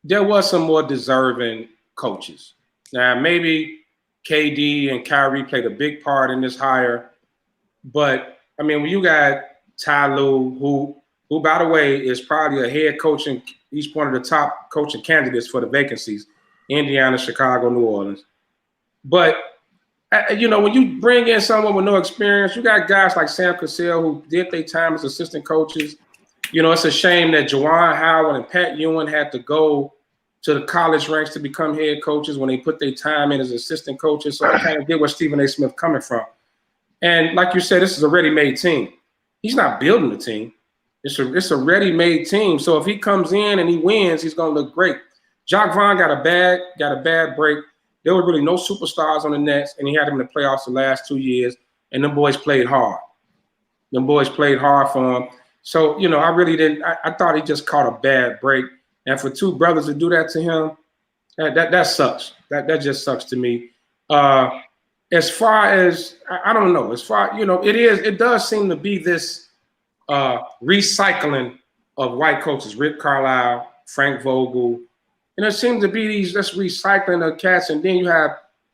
there was some more deserving coaches. Now maybe KD and Kyrie played a big part in this hire, but when you got Ty Lue, who by the way is probably a head coach and he's one of the top coaching candidates for the vacancies Indiana, Chicago, New Orleans. But, you know, when you bring in someone with no experience, you got guys like Sam Cassell who did their time as assistant coaches. You know, it's a shame that Juwan Howard and Pat Ewing had to go to the college ranks to become head coaches when they put their time in as assistant coaches. So I kind of get where Stephen A. Smith coming from. And like you said, this is a ready-made team. He's not building the team. It's a ready-made team. So if he comes in and he wins, he's going to look great. Jacque Vaughn got a bad break. There were really no superstars on the Nets, and he had them in the playoffs the last 2 years, and them boys played hard. Them boys played hard for him. So, you know, I thought he just caught a bad break. And for two brothers to do that to him, that sucks. That just sucks to me. As far as, I don't know, you know, it does seem to be this recycling of white coaches, Rick Carlisle, Frank Vogel. And there seems to be these just recycling of cats. And then you have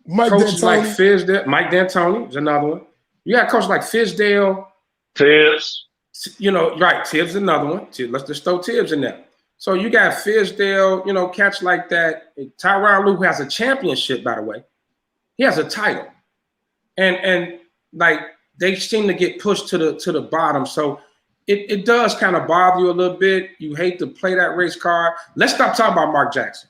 coaches like Fizdale. Mike D'Antoni is another one. You got coaches like Fizdale. Tibbs. You know, right, Tibbs is another one. Let's just throw Tibbs in there. So you got Fizdale, you know, cats like that. Tyronn Lue, who has a championship, by the way. He has a title. And like they seem to get pushed to the bottom. So it does kind of bother you a little bit. You hate to play that race card. Let's stop talking about Mark Jackson.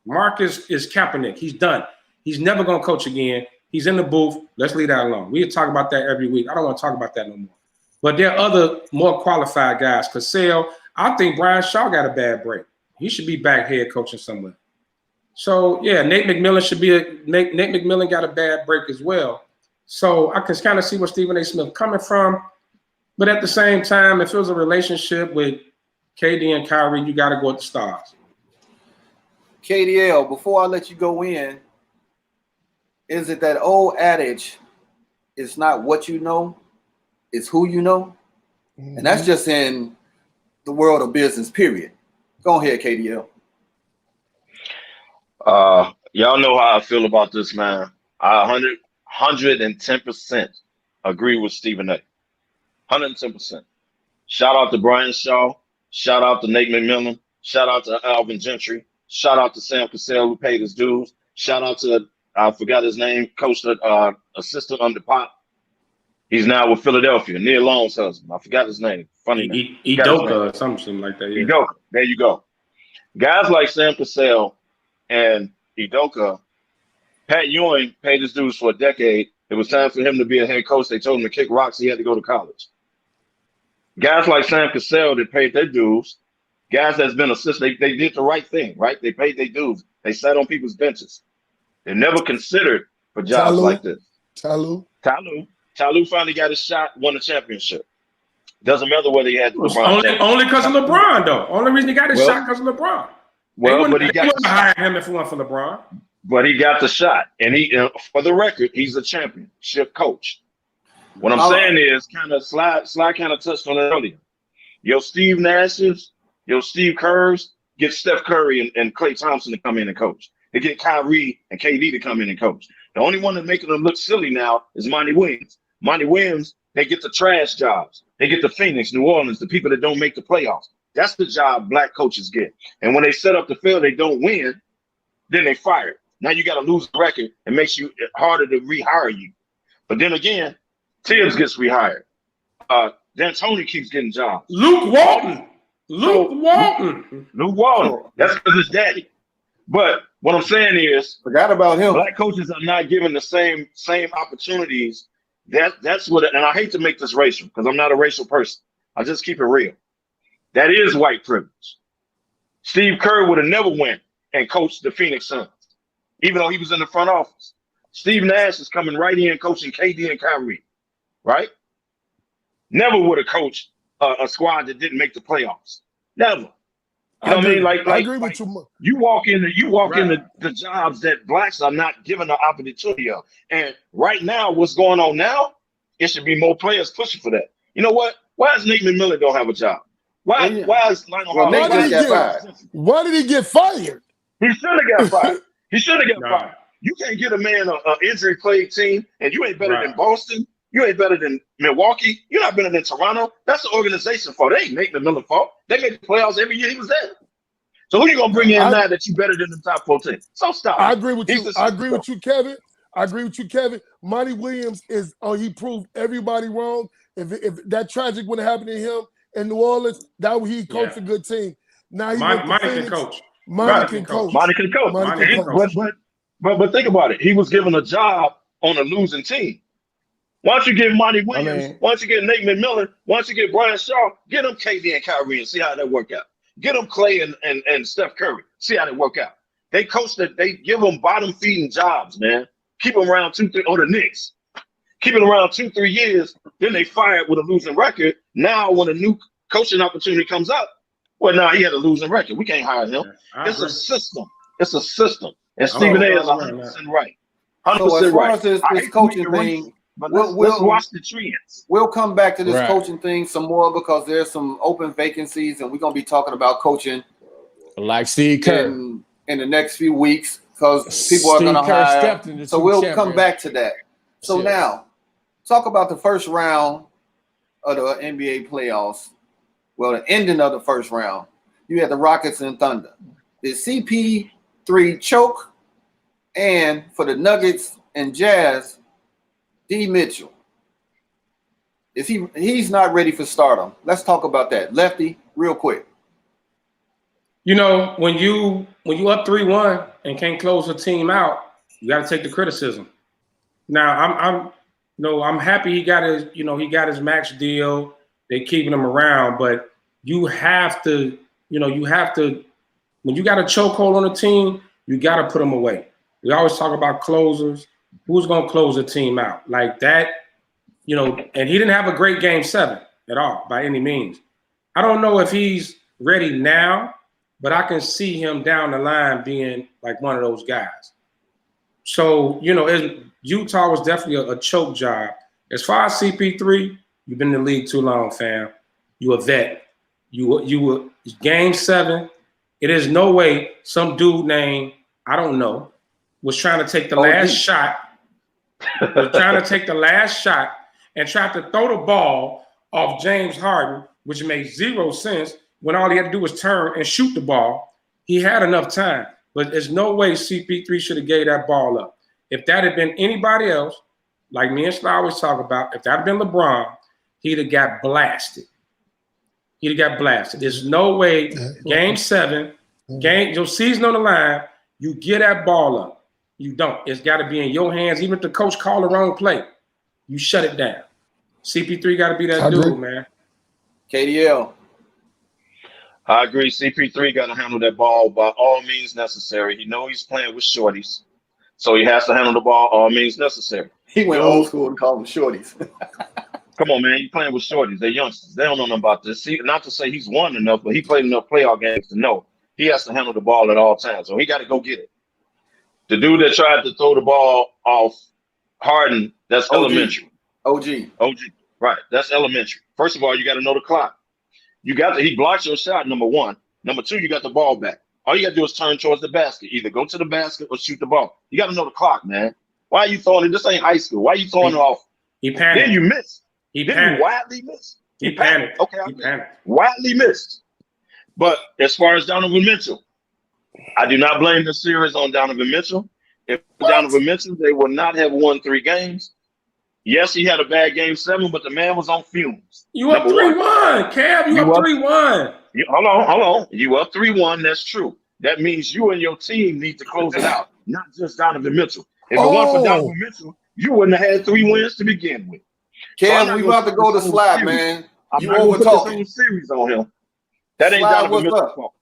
Mark is Kaepernick. He's done. He's never going to coach again. He's in the booth. Let's leave that alone. We talk about that every week. I don't want to talk about that no more. But there are other more qualified guys. Cassell, I think Brian Shaw got a bad break. He should be back head coaching somewhere. So, yeah, Nate McMillan got a bad break as well. So I can kind of see where Stephen A. Smith coming from. But at the same time, if it was a relationship with KD and Kyrie, you got to go with the stars. KDL, before I let you go in, is it that old adage, it's not what you know, it's who you know? Mm-hmm. And that's just in the world of business, period. Go ahead, KDL. Y'all know how I feel about this, man. I 110% agree with Stephen A. 110%. Shout out to Brian Shaw. Shout out to Nate McMillan. Shout out to Alvin Gentry. Shout out to Sam Cassell, who paid his dues. Shout out to, I forgot his name, coach, assistant under Pop. He's now with Philadelphia, Neil Long's husband. I forgot his name. Funny name. Edoka or something like that. Yeah. Edoka. There you go. Guys like Sam Cassell and Edoka, Pat Ewing paid his dues for a decade. It was time for him to be a head coach. They told him to kick rocks. He had to go to college. Guys like Sam Cassell that paid their dues, guys that's been assistant, they did the right thing, right? They paid their dues. They sat on people's benches. They never considered for jobs like this. Ty Lue finally got his shot, won a championship. Doesn't matter whether he had LeBron. Only because of LeBron, though. Only reason he got his shot because of LeBron. Well, but he wouldn't hire him if it weren't for LeBron. But he got the shot, and for the record, he's a championship coach. What I'm saying is, kind of Sly kind of touched on it earlier. Your Steve Nash's, your Steve Kerr's, get Steph Curry and Klay Thompson to come in and coach. They get Kyrie and KD to come in and coach. The only one that's making them look silly now is Monty Williams. Monty Williams, they get the trash jobs. They get the Phoenix, New Orleans, the people that don't make the playoffs. That's the job black coaches get. And when they set up the field, they don't win, then they fire it. Now you got to lose the record. It makes you harder to rehire you. But then again, Tibbs gets rehired. D'Antoni keeps getting jobs. Luke Walton. That's because his daddy. But what I'm saying is, forgot about him. Black coaches are not given the same opportunities. That's what, and I hate to make this racial because I'm not a racial person. I just keep it real. That is white privilege. Steve Kerr would have never went and coached the Phoenix Suns, even though he was in the front office. Steve Nash is coming right in coaching KD and Kyrie, right? Never would have coached a squad that didn't make the playoffs. Never. You know what I mean? I agree with you. You walk into the jobs that blacks are not given the opportunity of. And right now, what's going on now, it should be more players pushing for that. You know what? Why is Nate McMillan don't have a job? Why is Lionel Hall? Why did he get fired? He should have got fired. He should have got fired. You can't get a man an injury-plagued team, and you ain't better than Boston. You ain't better than Milwaukee. You're not better than Toronto. That's the organization's fault. They ain't Nate McMillan's fault. They make the playoffs every year he was there. So who you gonna bring in now that you better than the top 14? So stop. I agree with you. I agree with you, Kevin. I agree with you, Kevin. Monty Williams is he proved everybody wrong. If that tragic would have happened to him in New Orleans, that he coached a good team. Now he went to Phoenix. Monty can coach. Monty can coach. But think about it. He was given a job on a losing team. Why don't you give Monty Williams? Why don't you get Nate McMillan? Why don't you get Brian Shaw? Get them KD and Kyrie and see how that work out. Get them Clay and Steph Curry. See how they work out. They coach that. They give them bottom feeding jobs, man. Keep them around 2-3. Or the Knicks. Keep it around 2-3 years. Then they fire it with a losing record. Now when a new coaching opportunity comes up, well, now he had a losing record. We can't hire him. It's a system. It's a system. And Stephen A is 100% right. 100% so as far right. as this coaching thing, but let's watch the trends. We'll come back to this coaching thing some more because there's some open vacancies, and we're gonna be talking about coaching like Steve Kerr in the next few weeks because people are gonna hire. So we'll come back to that. So now, talk about the first round of the NBA playoffs. Well, the ending of the first round, you had the Rockets and Thunder. Did CP3 choke? And for the Nuggets and Jazz, D. Mitchell. He's not ready for stardom. Let's talk about that. Lefty, real quick. You know, when you up 3-1 and can't close a team out, you got to take the criticism. Now I'm happy he got his max deal. They're keeping him around, but you have to when you got a chokehold on a team, you got to put them away. We always talk about closers. Who's going to close a team out like that? And he didn't have a great game 7 at all by any means. I don't know if he's ready now, but I can see him down the line being like one of those guys. So, Utah was definitely a choke job. As far as CP3, you've been in the league too long, fam. You a vet. You were game 7. It is no way some dude named, I don't know, was trying to take the last shot. Was trying to take the last shot and tried to throw the ball off James Harden, which made 0 sense when all he had to do was turn and shoot the ball. He had enough time, but there's no way CP3 should have gave that ball up. If that had been anybody else, like me and Sly always talk about, if that had been LeBron, he'd have got blasted. There's no way. Game 7, your season on the line, you get that ball up. You don't. It's got to be in your hands. Even if the coach called the wrong play, you shut it down. CP3 got to be that dude, man. KDL. I agree. CP3 got to handle that ball by all means necessary. He knows he's playing with shorties, so he has to handle the ball all means necessary. He went old school and called them shorties. Come on, man. You're playing with shorties. They're youngsters. They don't know nothing about this. Not to say he's won enough, but he played enough playoff games to know he has to handle the ball at all times. So he got to go get it. The dude that tried to throw the ball off Harden, that's elementary. OG. Right. That's elementary. First of all, you got to know the clock. He blocks your shot, number 1. Number 2, you got the ball back. All you got to do is turn towards the basket. Either go to the basket or shoot the ball. You got to know the clock, man. Why are you throwing it? This ain't high school. Why are you throwing it off? He panicked. Then you missed. He widely missed. He panicked. Okay. He panicked. Widely missed. But as far as Donovan Mitchell, I do not blame the series on Donovan Mitchell. If Donovan Mitchell, they would not have won 3 games. Yes, he had a bad game 7, but the man was on fumes. You up 3-1, Cam. You up 3-1. Hold on. You up 3-1. That's true. That means you and your team need to close it out, not just Donovan Mitchell. If it weren't for Donovan Mitchell, you wouldn't have had 3 wins to begin with. Cam, we about to go to Sly, man. You over talking series on him. That ain't Donovan Mitchell's fault.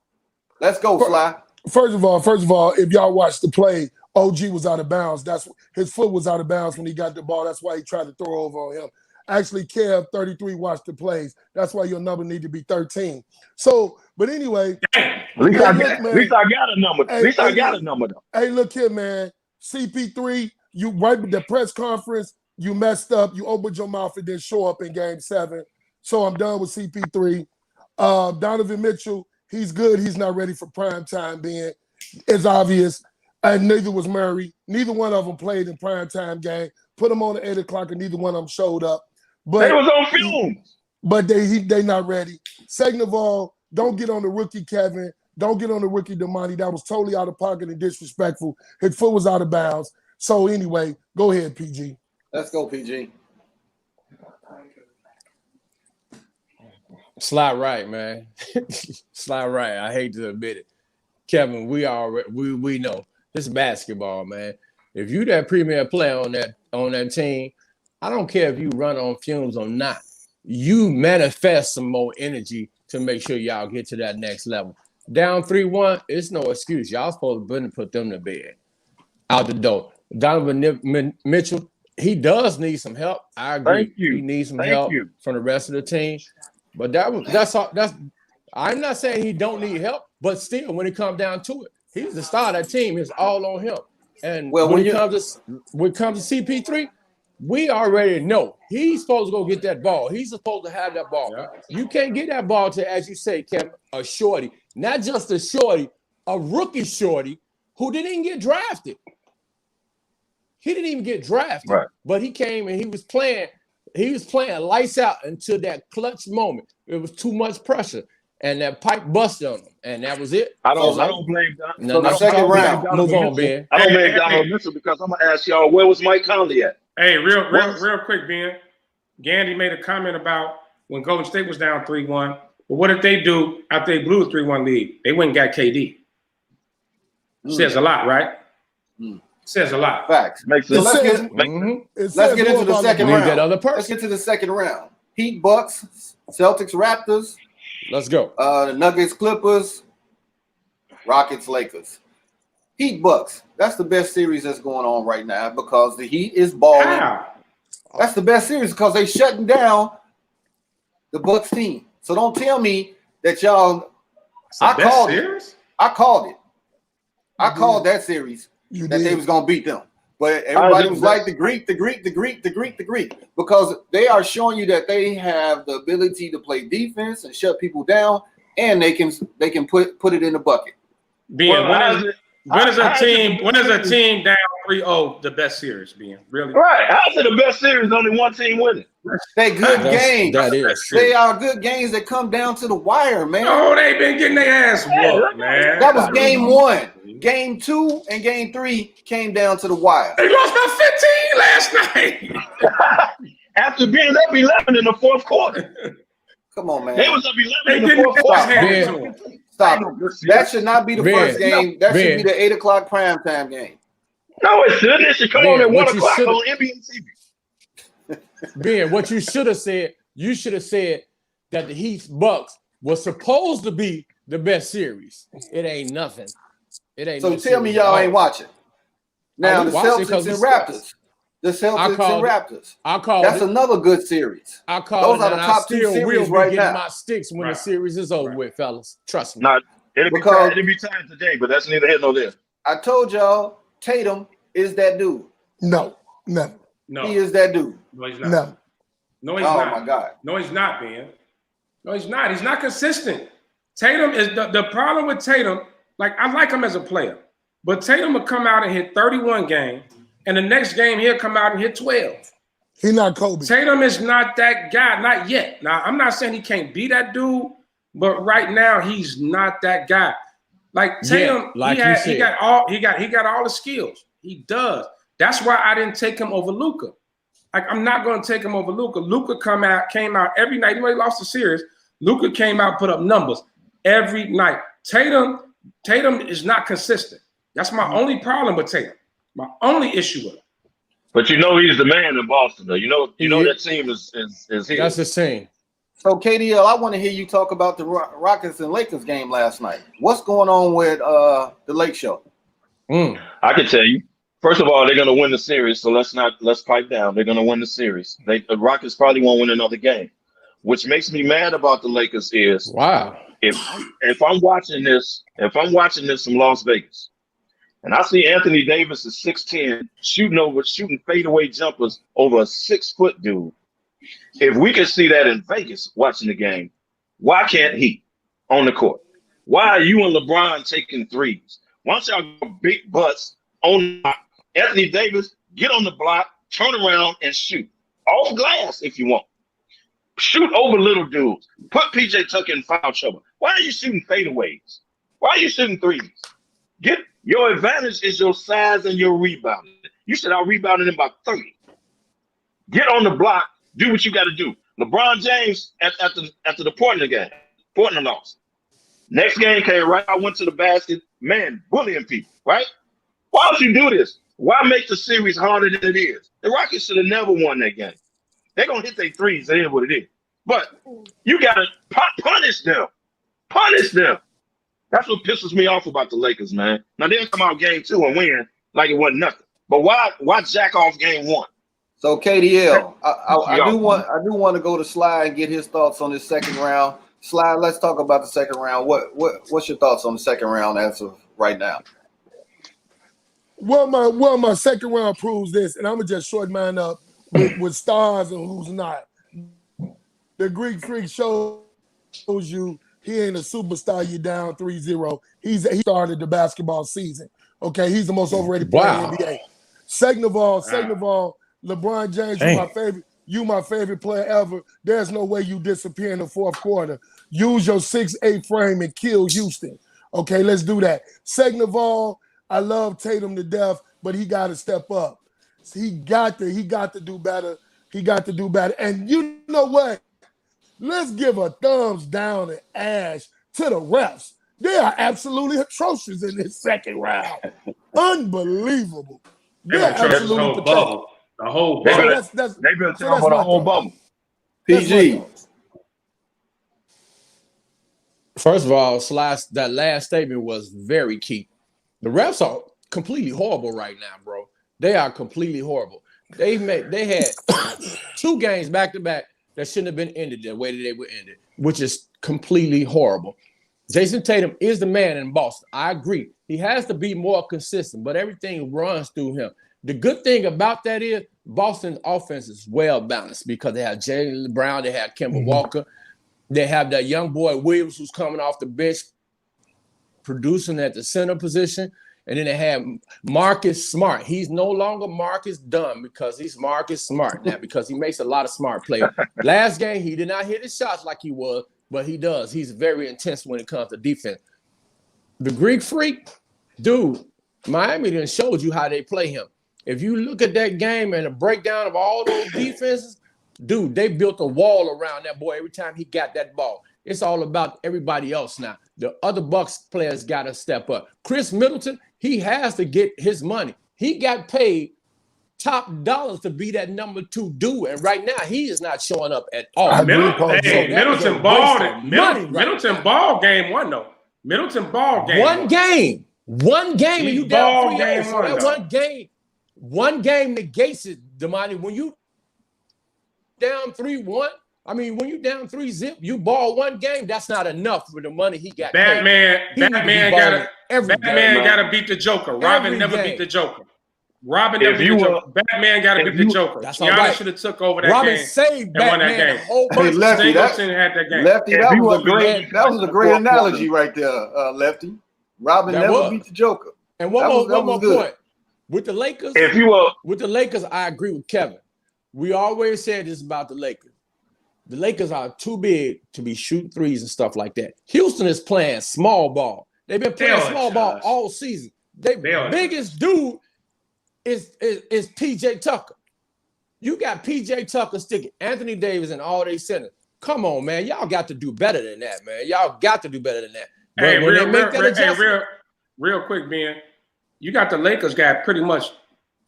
Let's go, Sly. First of all, if y'all watch the play, OG was out of bounds. That's his foot was out of bounds when he got the ball. That's why he tried to throw over on him. Actually, Kev 33 watched the plays. That's why your number need to be 13. So, but anyway, at least I got a number. At least I got a number though. Hey, look here, man. CP3, you right with the press conference, you messed up. You opened your mouth and didn't show up in game 7. So I'm done with CP3. Donovan Mitchell, he's good. He's not ready for prime time being. It's obvious. And neither was Murray. Neither one of them played in prime time game. Put them on at 8 o'clock and neither one of them showed up. But they was on fumes. But they not ready. Second of all, don't get on the rookie Kevin Don't get on the rookie Damani. That was totally out of pocket and disrespectful. His foot was out of bounds. So anyway, go ahead, PG. Let's go, PG. Slide right, man. Slide right. I hate to admit it. Kevin, we know this is basketball, man. If you that premier player on that team, I don't care if you run on fumes or not. You manifest some more energy to make sure y'all get to that next level. Down 3-1, it's no excuse. Y'all supposed to put them to bed. Out the door. Donovan Mitchell, he does need some help. I agree. Thank you. He needs some help from the rest of the team. But that's all. I'm not saying he don't need help, but still, when it comes down to it, he's the star of that team. It's all on him. And when it comes to CP3, we already know he's supposed to go get that ball. He's supposed to have that ball. Yeah. You can't get that ball to, as you say, Kevin, a shorty. Not just a shorty, a rookie shorty who didn't even get drafted. He didn't even get drafted, right. But he came and he was playing lights out until that clutch moment. It was too much pressure, and that pipe busted on him, and that was it. I don't blame Donovan. So the second round. Move on, Ben. I don't blame Donovan Mitchell because I'm gonna ask y'all, where was Mike Conley at? Hey, real quick, Ben. Gandy made a comment about when Golden State was down 3-1. But what did they do after they blew the 3-1 lead? They went and got KD. Says a lot, right? Says a lot. Facts. Makes sense. So let's get into the second round. Let's get to the second round. Heat, Bucks, Celtics, Raptors. Let's go. The Nuggets, Clippers, Rockets, Lakers. Heat, Bucks. That's the best series that's going on right now because the Heat is balling. How? That's the best series because they shutting down the Bucks team. So don't tell me that y'all. I called it. I called that series they was gonna beat them. But everybody was like the Greek, because they are showing you that they have the ability to play defense and shut people down, and they can put it in the bucket. When is a team down 3-0 the best series, being really? Right. How's it the best series? Only one team winning. They good games. That is true. They are good games that come down to the wire, man. Oh, they've been getting their ass whooped, man. That was game 1. Game 2 and game 3 came down to the wire. They lost by 15 last night. After being up 11 in the fourth quarter. Come on, man. They was up 11 in the fourth quarter. Stop. That should not be the first game. That should be the 8 o'clock primetime game. No, it shouldn't. It should come on at 1 o'clock on NBA TV. Ben, what you should have said that the Heat Bucks was supposed to be the best series. It ain't nothing. It ain't. So tell me y'all ain't watching. Now the Celtics and Raptors. The Celtics and Raptors. That's another good series. Those are the top 2 series right now. My sticks when the series is over with, fellas. Trust me. Nah, it'll be time today, but that's neither here nor there. I told y'all Tatum is that dude. No. He is that dude. No, he's not. No, he's not. Oh my God. No, he's not, man. No, he's not. He's not consistent. Tatum is the problem with Tatum. Like, I like him as a player, but Tatum will come out and hit 31 games, and the next game he'll come out and hit 12. He's not Kobe. Tatum is not that guy, not yet. Now, I'm not saying he can't be that dude, but right now he's not that guy. Like Tatum, he got all the skills. He does. That's why I didn't take him over Luka. Like, I'm not going to take him over Luka. Luka came out every night. Even though he lost the series, Luka came out, put up numbers every night. Tatum is not consistent. That's my only problem with Tatum. My only issue with him. But you know he's the man in Boston, though. You know that team is his. That's the same. So KDL, I want to hear you talk about the Rockets and Lakers game last night. What's going on with the Lake Show? I can tell you. First of all, they're going to win the series, so let's pipe down. They're going to win the series. The Rockets probably won't win another game. Which makes me mad about the Lakers is if I'm watching this from Las Vegas, and I see Anthony Davis is 6'10", shooting fadeaway jumpers over a 6-foot dude. If we can see that in Vegas watching the game, why can't he on the court? Why are you and LeBron taking threes? Why don't y'all go big butts on Anthony Davis, get on the block, turn around and shoot. Off glass if you want. Shoot over little dudes. Put PJ Tucker in foul trouble. Why are you shooting fadeaways? Why are you shooting threes? Get your advantage is your size and your rebounding. You should out rebounding him by 30. Get on the block. Do what you got to do. LeBron James after the Portland game. Portland lost. Next game came right. I went to the basket. Man, bullying people. Right? Why would you do this? Why make the series harder than it is? The Rockets should have never won that game. They're gonna hit their threes. That is what it is. But you gotta punish them. Punish them. That's what pisses me off about the Lakers, man. Now they'll come out game 2 and win like it wasn't nothing. But why jack off game 1? So KDL, I do want to go to Sly and get his thoughts on this second round. Sly, let's talk about the second round. What's your thoughts on the second round as of right now? Well, my second round proves this, and I'm gonna just short mine up with stars and who's not. The Greek Freak shows you he ain't a superstar. You down 3-0. He started the basketball season. Okay, he's the most overrated player in the NBA. Second of all, LeBron James, you my favorite player ever. There's no way you disappear in the fourth quarter. Use your 6'8" frame and kill Houston. Okay, let's do that. Second of all, I love Tatum to death, but he got to step up. He got to do better. He got to do better. And you know what? Let's give a thumbs down and ash to the refs. They are absolutely atrocious in this second round. Unbelievable. They're absolutely pathetic. The whole bubble. They've been talking about the whole bubble. PG. First of all, that last statement was very key. The refs are completely horrible right now, bro. They are completely horrible. They had 2 games back to back that shouldn't have been ended the way that they were ended, which is completely horrible. Jason Tatum is the man in Boston. I agree. He has to be more consistent, but everything runs through him. The good thing about that is Boston's offense is well balanced because they have Jaylen Brown, they have Kemba Walker, they have that young boy Williams who's coming off the bench, producing at the center position, and then they have Marcus Smart. He's no longer Marcus Dunn because he's Marcus Smart now because he makes a lot of smart plays. Last game, he did not hit his shots like he was, but he does. He's very intense when it comes to defense. The Greek Freak, dude, Miami done showed you how they play him. If you look at that game and a breakdown of all those defenses, dude, they built a wall around that boy every time he got that ball. It's all about everybody else now. The other Bucks players got to step up. Chris Middleton, he has to get his money. He got paid top dollars to be that number 2 dude, and right now he is not showing up at all. Middleton balled. Middleton ball game 1 though. Middleton ball game. One game, and you down 3-0. So that one game negates it, Damani. When you down 3-1, I mean, when you down 3-0, you ball one game. That's not enough for the money he got. Batman gotta beat the Joker. Robin never beat the Joker. Robin never beat the Joker. Batman gotta beat the Joker. Giannis should have took over that Robin game. Saved Batman won that game. Hey, Lefty, had that game. Lefty, that was a great analogy right there, Lefty. Robin never beat the Joker. And one more point. With the Lakers, I agree with Kevin. We always said this about the Lakers. The Lakers are too big to be shooting threes and stuff like that. Houston is playing small ball. They've been playing small ball all season. Their biggest dude is PJ Tucker. You got PJ Tucker sticking Anthony Davis and all they centers. Come on, man. Y'all got to do better than that, man. Y'all got to do better than that. But real quick, Ben, you got the Lakers got pretty much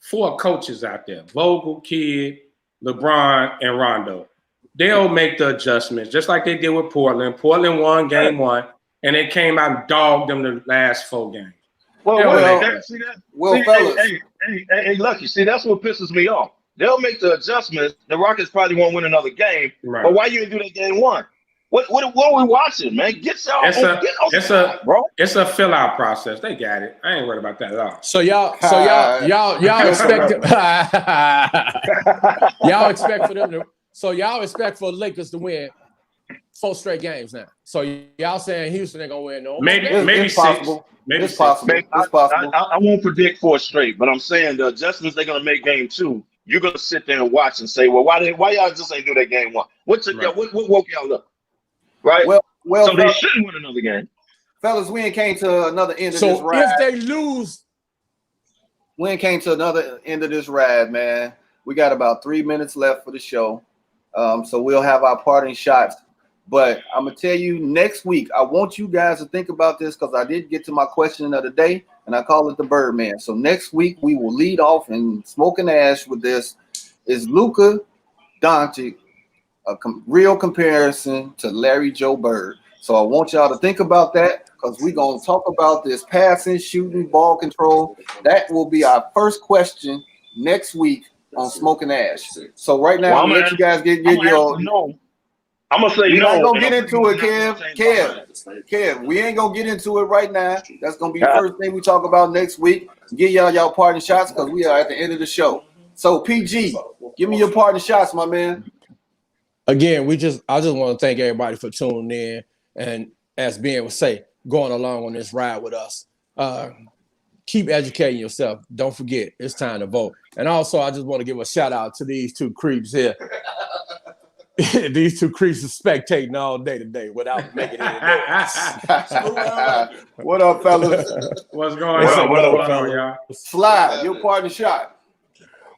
4 coaches out there. Vogel, Kidd, LeBron, and Rondo. They'll make the adjustments, just like they did with Portland. Portland won game 1, and they came out and dogged them the last 4 games. Fellas. Hey, Lucky, see, that's what pisses me off. They'll make the adjustments. The Rockets probably won't win another game, but why you didn't do that game 1? What are we watching, man? Bro. It's a fill out process. They got it. I ain't worried about that at all. So y'all expect for them to. So y'all expect for the Lakers to win 4 straight games now. So y'all saying Houston ain't gonna win no? Maybe it's 6. possible. Maybe it's possible. It's possible. I won't predict 4 straight, but I'm saying the adjustments they're gonna make game 2. You're gonna sit there and watch and say, well, why y'all just ain't do that game 1? What woke y'all up? Right. Well, so they shouldn't win another game. Fellas, we ain't came to another end of this So ride. if they lose, We ain't came to another end of this ride, man. We got about 3 minutes left for the show. So we'll have our parting shots. But I'm going to tell you next week, I want you guys to think about this because I did get to my question of the day, and I call it the Birdman. So next week, we will lead off in Smoking Ash with this. Is Luka Doncic a real comparison to Larry Joe Bird? So I want y'all to think about that because we're going to talk about this passing, shooting, ball control. That will be our first question next week on Smoking Ash. So right now, I'm going to let you guys get your... No. I'm going to say We're no. not going to get into it, Kev. We ain't going to get into it right now. That's going to be the first thing we talk about next week. Give y'all parting shots because we are at the end of the show. So, PG, give me your parting shots, my man. again, I just want to thank everybody for tuning in and, as Ben would say, going along on this ride with us. Keep educating yourself. Don't forget, it's time to vote. And also, I just want to give a shout out to these two creeps here. These two creeps are spectating all day today without making any noise. What up, fellas? What's going on, y'all? Slide, your parting shot.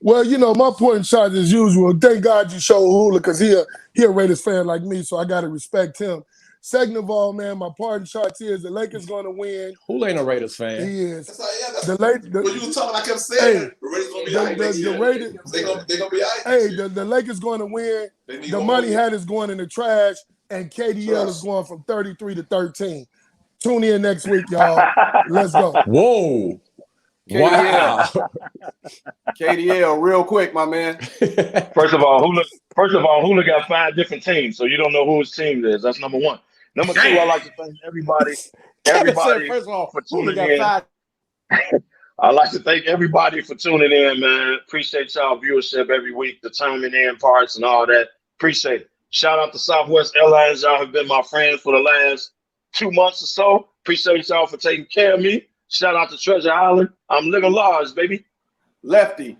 Well, my point shot as usual. Thank God you showed Hula because he a Raiders fan like me, so I got to respect him. Second of all, man, my parting shots is the Lakers going to win. Hula ain't a Raiders fan. He is. When you were talking, I kept saying, the Raiders going to be all right next year. They're going to be all right. Hey, the Lakers going to win. The money hat is going in the trash, and KDL is going from 33 to 13. Tune in next week, y'all. Let's go. Whoa. Wow. KDL, real quick, my man. First of all, Hula got 5 different teams, so you don't know who his team is. That's number one. Number two, I like to thank everybody First of all, for tuning in. I'd like to thank everybody for tuning in, man. Appreciate y'all viewership every week, the timing in parts and all that. Appreciate it. Shout out to Southwest Airlines. Y'all have been my friends for the last 2 months or so. Appreciate y'all for taking care of me. Shout out to Treasure Island. I'm living large, baby. Lefty.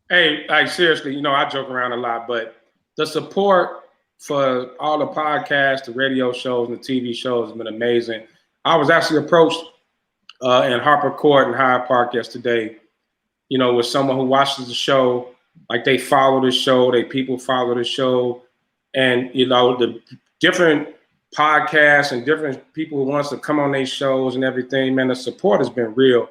Hey, like seriously, I joke around a lot, but the support for all the podcasts, the radio shows, and the TV shows has been amazing. I was actually approached in Harper Court in Hyde Park yesterday, with someone who watches the show, like they follow the show, people follow the show, and, the different podcasts and different people who wants to come on these shows and everything, man, the support has been real.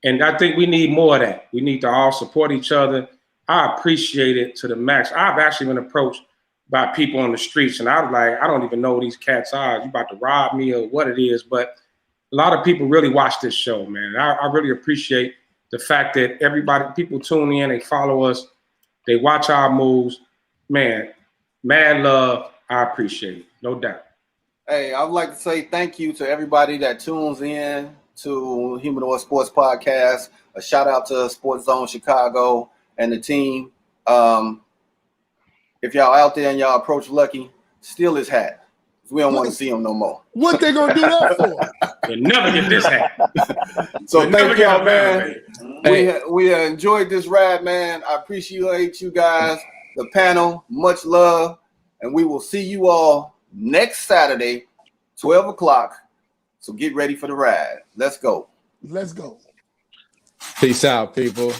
And I think we need more of that. We need to all support each other. I appreciate it to the max. I've actually been approached by people on the streets, and I was like, I don't even know who these cats are. You about to rob me or what it is, but a lot of people really watch this show, man. I really appreciate the fact that people tune in, they follow us, they watch our moves. Man, mad love. I appreciate it, no doubt. Hey, I would like to say thank you to everybody that tunes in to Humidor Sports Podcast. A shout out to SportsZone Chicago and the team. If y'all out there and y'all approach Lucky, steal his hat. We don't want to see him no more. What they gonna do that for? You'll never get this hat. So thank y'all, man. We enjoyed this ride, man. I appreciate you guys, the panel. Much love. And we will see you all next Saturday, 12 o'clock. So get ready for the ride. Let's go. Let's go. Peace out, people.